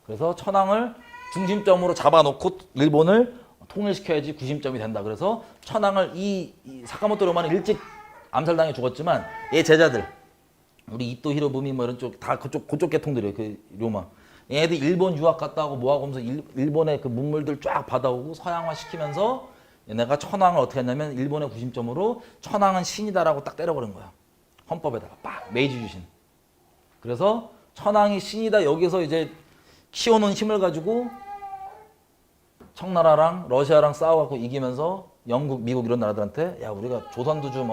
그래서 천황을 중심점으로 잡아놓고 일본을 통일시켜야지 구심점이 된다. 그래서 천황을 이 사카모토 료마는 일찍 암살당해 죽었지만 얘 제자들 우리 이토 히로부미 뭐 이런 쪽 다 그쪽 계통들이에요. 그 료마. 얘네들 일본 유학 갔다 오고 뭐 하고 하면서 일본의 그 문물들 쫙 받아오고 서양화 시키면서 얘네가 천황을 어떻게 했냐면 일본의 구심점으로 천황은 신이다라고 딱 때려버린 거야. 헌법에다가 빡 메이지 주신. 그래서 천황이 신이다 여기서 이제 키워놓은 힘을 가지고 청나라랑 러시아랑 싸워갖고 이기면서 영국, 미국 이런 나라들한테 야 우리가 조선도 좀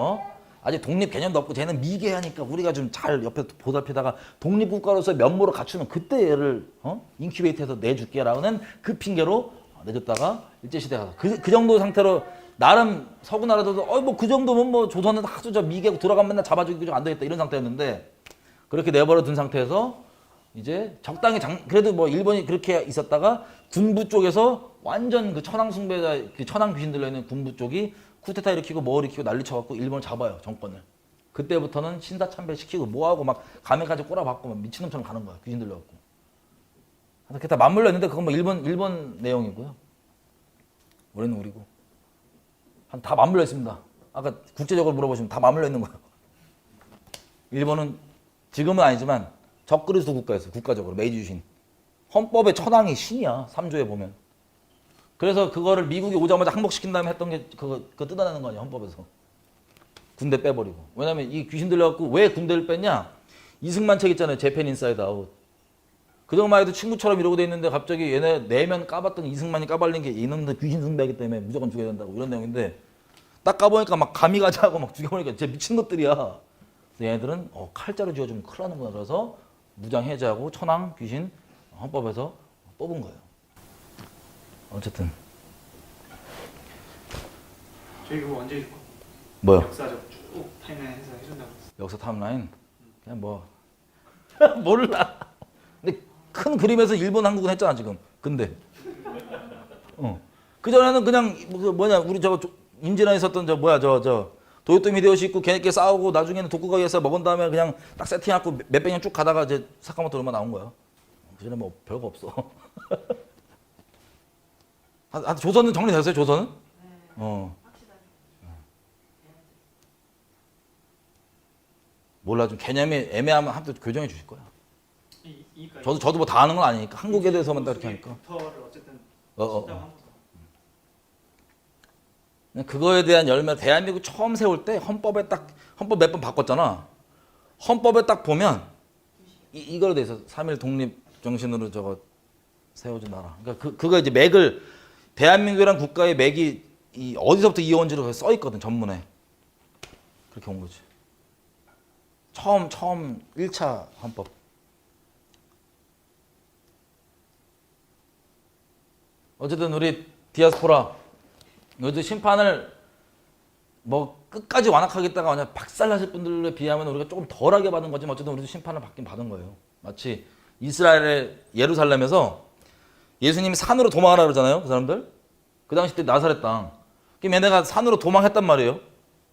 아직 독립 개념도 없고 쟤는 미개하니까 우리가 좀 잘 옆에서 보살피다가 독립국가로서 면모를 갖추면 그때 얘를 인큐베이트해서 내줄게라는 그 핑계로 내줬다가 일제시대가 그 정도 상태로 나름 서구 나라들도 뭐 그 정도면 뭐 조선은 하도 저 미개고 들어가면 맨날 잡아주기도 안 되겠다 이런 상태였는데 그렇게 내버려 둔 상태에서 이제 적당히 그래도 뭐 일본이 그렇게 있었다가 군부 쪽에서 완전 그 천황 숭배자 그 천황 귀신 들려있는 군부 쪽이 쿠데타 일으키고 뭐 일으키고 난리 쳐갖고 일본을 잡아요 정권을. 그때부터는 신사참배시키고 뭐하고 막 가면까지 꼬라박고 막 미친놈처럼 가는 거야 귀신 들려갖고. 그게 다 맞물려 있는데 그건 뭐 일본 내용이고요. 우리는 우리고 다 맞물려 있습니다. 아까 국제적으로 물어보시면 다 맞물려 있는 거예요. 일본은 지금은 아니지만 적그리스도 국가였어요. 국가적으로 메이지 주신 헌법의 천황이 신이야. 3조에 보면. 그래서 그거를 미국이 오자마자 항복시킨 다음에 했던 게 그거 뜯어내는 거 아니야 헌법에서. 군대 빼버리고. 왜냐면 이 귀신 들려갖고 왜 군대를 뺐냐. 이승만 책 있잖아요. 재팬 인사이드 아웃. 그전만 해도 친구처럼 이러고 돼 있는데 갑자기 얘네 내면 까봤더니 이승만이 까발린 게 이놈들 귀신 숭배하기 때문에 무조건 죽여야 된다고 이런 내용인데 딱 까보니까 막 가미가자하고 막 죽여보니까 진짜 미친 것들이야. 그래서 얘네들은 칼자루 쥐어주면 큰일 나는구나. 그래서 무장 해제하고 천황 귀신 헌법에서 뽑은 거예요. 어쨌든 저희 그거 언제 해줄 거? 뭐요? 역사적 쭉 타임라인해서 해준다고 했어. 역사 탑라인 그냥 뭐 몰라. 근데 큰 그림에서 일본 한국은 했잖아 지금. 근데 그 전에는 그냥 뭐냐 우리 저거 임진왜란에 있었던 저 도요토미 히데요시 있고 걔네끼리 싸우고 나중에는 도쿠가와이에서 먹은 다음에 그냥 딱 세팅하고 몇백 년 쭉 가다가 이제 사카모토 료마 나온 거야. 그 전에 뭐 별거 없어. 조선은 정리됐어요 조선은? 확실하게. 몰라 좀 개념이 애매하면 한번 교정해 주실 거야. 그러니까 저도 뭐 다 아는 건 아니니까 한국에 대해서만 딱 이렇게 하니까. 부터를 어쨌든 어. 신다고 하면서. 그거에 대한 열매 대한민국 처음 세울 때 헌법 몇 번 바꿨잖아. 헌법에 딱 보면 이거로 돼 있어. 3.1 독립 정신으로 저거 세워준 나라. 그러니까 그거 이제 맥을 대한민국이란 국가의 맥이 어디서부터 이어온지로 써 있거든 전문에. 그렇게 온 거지. 처음 1차 헌법. 어쨌든 우리 디아스포라 요즘 심판을 뭐 끝까지 완악하겠다가 그냥 박살나실 분들에 비하면 우리가 조금 덜하게 받은 거지만 어쨌든 우리도 심판을 받긴 받은 거예요. 마치 이스라엘의 예루살렘에서 예수님이 산으로 도망하라 그러잖아요. 그 사람들. 그 당시 때 나사렛 땅. 그럼 얘네가 산으로 도망했단 말이에요.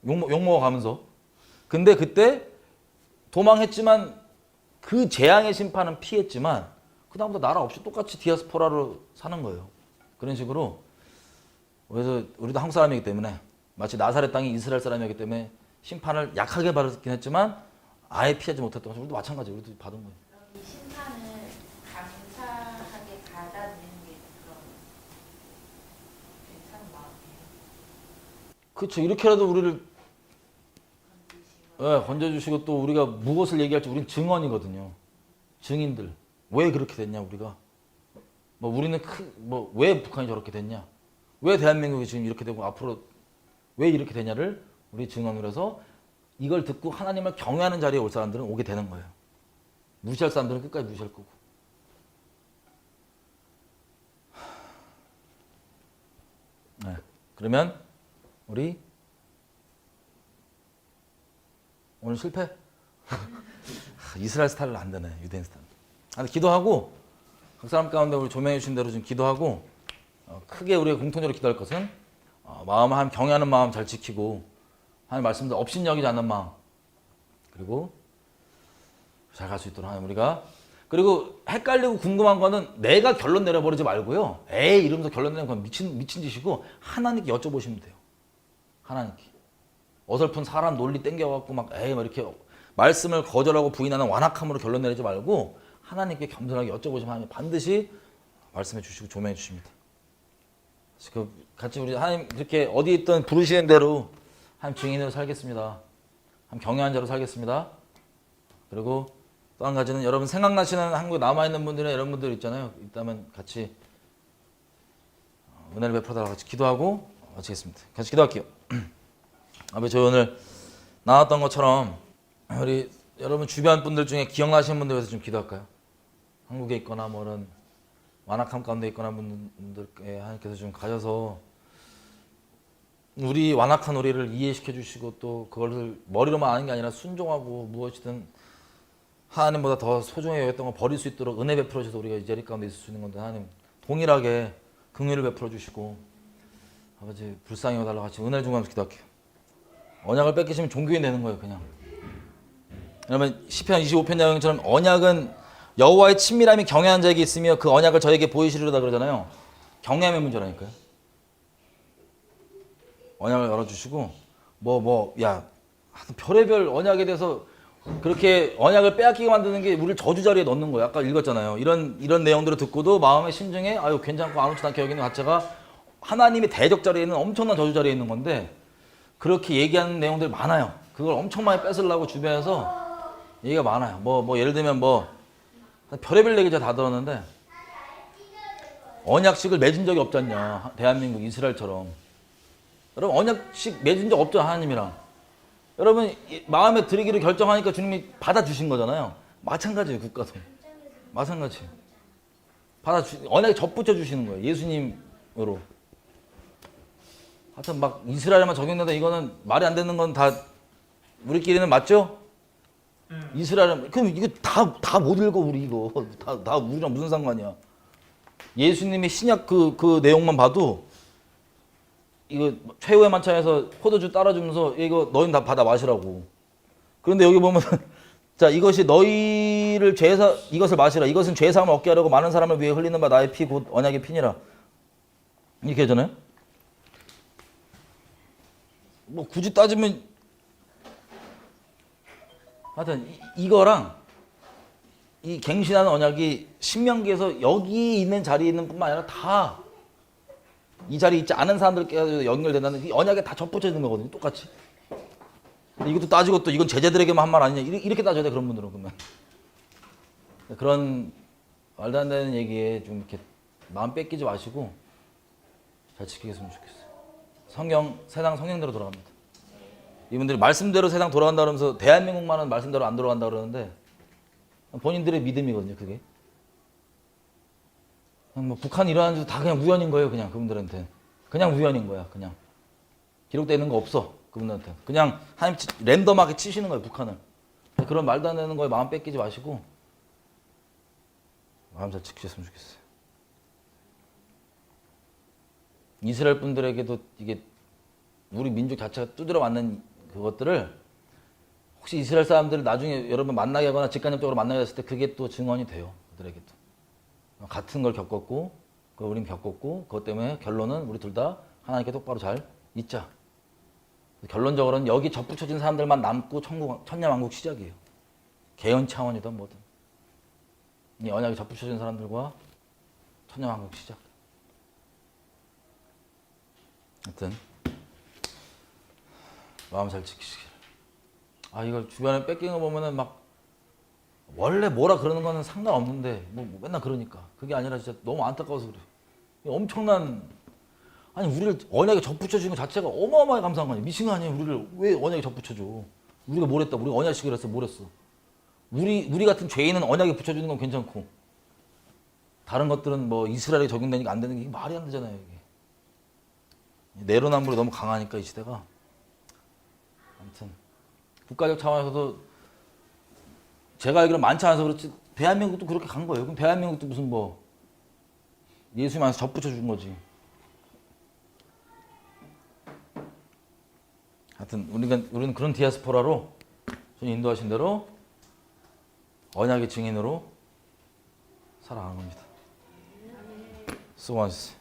욕먹어가면서. 근데 그때 도망했지만 그 재앙의 심판은 피했지만 그 다음부터 나라 없이 똑같이 디아스포라로 사는 거예요. 그런 식으로. 그래서 우리도 한국 사람이기 때문에 마치 나사렛 땅이 이스라엘 사람이기 때문에 심판을 약하게 받았긴 했지만 아예 피하지 못했던 것처럼 우리도 마찬가지예요. 우리도 받은 거예요. 그럼 이 심판을 감사하게 받아들이는 게 그런 괜찮은 마음이에요. 그렇죠. 이렇게라도 우리를 건져주시고 또 우리가 무엇을 얘기할지 우리는 증언이거든요. 증인들. 왜 그렇게 됐냐 우리가. 뭐 우리는 왜 북한이 저렇게 됐냐. 왜 대한민국이 지금 이렇게 되고 앞으로 왜 이렇게 되냐를 우리 증언으로 해서 이걸 듣고 하나님을 경외하는 자리에 올 사람들은 오게 되는 거예요. 무시할 사람들은 끝까지 무시할 거고. 네. 그러면 우리 오늘 실패? 이스라엘 스타일은 안 되네. 유대인 스타일. 근데 기도하고 각 사람 가운데 우리 조명해 주신 대로 좀 기도하고 크게 우리가 공통적으로 기도할 것은 마음 하나님 경외하는 마음 잘 지키고 하나님 말씀도 업신여기지 않는 마음 그리고 잘 갈 수 있도록 하나님 우리가 그리고 헷갈리고 궁금한 거는 내가 결론 내려버리지 말고요. 에이 이러면서 결론 내는 건 미친 짓이고 하나님께 여쭤보시면 돼요. 하나님께. 어설픈 사람 논리 땡겨갖고 막 에이 막 이렇게 말씀을 거절하고 부인하는 완악함으로 결론 내리지 말고 하나님께 겸손하게 여쭤보시면 하나님 반드시 말씀해 주시고 조명해 주십니다. 그 같이 우리 하나님 이렇게 어디 있든 부르시는 대로 하나님 증인으로 살겠습니다. 하나님 경외한 자로 살겠습니다. 그리고 또 한 가지는 여러분 생각나시는 한국에 남아있는 분들이나 이런 분들 있잖아요. 있다면 같이 은혜를 베풀어달라고 같이 기도하고 마치겠습니다. 같이 기도할게요. 아버지 저희 오늘 나왔던 것처럼 우리 여러분 주변 분들 중에 기억나시는 분들 위해서 좀 기도할까요? 한국에 있거나 뭐 이런 완악함 가운데 있거나 분들께 하나님께서 좀 가셔서 우리 완악한 우리를 이해시켜 주시고 또 그걸 머리로만 아는 게 아니라 순종하고 무엇이든 하나님보다 더 소중히 여겼던 거 버릴 수 있도록 은혜 베풀어 주셔서 우리가 이 자리 가운데 있을 수 있는 건데 하나님 동일하게 긍휼을 베풀어 주시고 아버지 불쌍히 여달라고 같이 은혜를 중간에서 기도할게요. 언약을 뺏기시면 종교인 되는 거예요 그냥. 여러분 시편 25편 내용처럼 언약은 여호와의 친밀함이 경외한 자에게 있으며 그 언약을 저에게 보이시리로다 그러잖아요. 경외함의 문제라니까요. 언약을 열어주시고 야 별의별 언약에 대해서 그렇게 언약을 빼앗기게 만드는 게 우리를 저주 자리에 넣는 거예요. 아까 읽었잖아요. 이런 내용들을 듣고도 마음의 심정에 아유 괜찮고 아무렇지도 않게 여기는 자체가 하나님의 대적 자리에 있는 엄청난 저주 자리에 있는 건데 그렇게 얘기하는 내용들 많아요. 그걸 엄청 많이 뺏으려고 주변에서 얘기가 많아요. 뭐 예를 들면 별의별 얘기 제가 다 들었는데 언약식을 맺은 적이 없잖냐. 대한민국 이스라엘처럼. 여러분 언약식 맺은 적 없죠. 하나님이랑. 여러분 마음에 들이기를 결정하니까 주님이 받아주신 거잖아요. 마찬가지예요. 국가도. 마찬가지. 언약에 접붙여 주시는 거예요. 예수님으로. 하여튼 막 이스라엘만 적용된다 이거는 말이 안 되는 건 다 우리끼리는 맞죠? 이스라엘 그럼 이거 다 못 읽어 우리 이거 다 우리랑 무슨 상관이야? 예수님의 신약 그 내용만 봐도 이거 최후의 만찬에서 포도주 따라주면서 이거 너희는 다 받아 마시라고. 그런데 여기 보면 자 이것이 이것을 마시라. 이것은 죄사함을 얻게 하려고 많은 사람을 위해 흘리는 바 나의 피 곧 언약의 피니라. 이렇게 하잖아요. 뭐 굳이 따지면 하여튼 이거랑 이 갱신하는 언약이 신명기에서 여기 있는 자리에 있는 뿐만 아니라 다 이 자리에 있지 않은 사람들께 연결된다는 이 언약에 다 접붙여 있는 거거든요. 똑같이. 근데 이것도 따지고 또 이건 제자들에게만 한 말 아니냐 이렇게 따져야 돼. 그런 분들은 그러면 그런 말도 안 되는 얘기에 좀 이렇게 마음 뺏기지 마시고 잘 지키겠으면 좋겠어요. 세상 성경대로 돌아갑니다. 이분들이 말씀대로 세상 돌아간다 그러면서 대한민국만은 말씀대로 안 돌아간다 그러는데 본인들의 믿음이거든요. 그게 뭐 북한 일어나는 줄 다 그냥 우연인 거예요. 그냥 그분들한테 그냥 우연인 거야. 그냥 기록되어 있는 거 없어. 그분들한테 그냥 하나님 랜덤하게 치시는 거예요. 북한을. 그런 말도 안 되는 거에 마음 뺏기지 마시고 마음 잘 지키셨으면 좋겠어요. 이스라엘 분들에게도 이게 우리 민족 자체가 두드려 맞는 그것들을 혹시 이스라엘 사람들을 나중에 여러분 만나게 하거나 직간접적으로 만나게 됐을 때 그게 또 증언이 돼요. 그들에게도. 같은 걸 겪었고 그걸 우린 겪었고 그것 때문에 결론은 우리 둘 다 하나님께 똑바로 잘 있자. 결론적으로는 여기 접붙여진 사람들만 남고 천년왕국 시작이에요. 개헌 차원이든 뭐든. 이 언약에 접붙여진 사람들과 천년왕국 시작. 하여튼 마음 잘 지키시길. 이걸 주변에 뺏기는 거 보면은 막 원래 뭐라 그러는 거는 상관없는데 뭐 맨날 그러니까 그게 아니라 진짜 너무 안타까워서 그래요. 엄청난 아니 우리를 언약에 접붙여주는 것 자체가 어마어마하게 감사한 거 아니야. 미친 거 아니에요. 우리를 왜 언약에 접붙여줘. 우리가 뭘 했다. 우리가 언약식을 했어. 뭘 했어. 우리 같은 죄인은 언약에 붙여주는 건 괜찮고 다른 것들은 뭐 이스라엘에 적용되니까 안 되는 게 이게 말이 안 되잖아요. 이게. 내로남불이 너무 강하니까 이 시대가. 아무튼 국가적 차원에서도 제가 알기로 많지 않아서 그렇지 대한민국도 그렇게 간 거예요. 그럼 대한민국도 무슨 뭐 예수님 안에서 접붙여 준 거지. 하여튼 우리는 그런 디아스포라로 주님 인도하신 대로 언약의 증인으로 살아가는 겁니다. 수고하셨어요.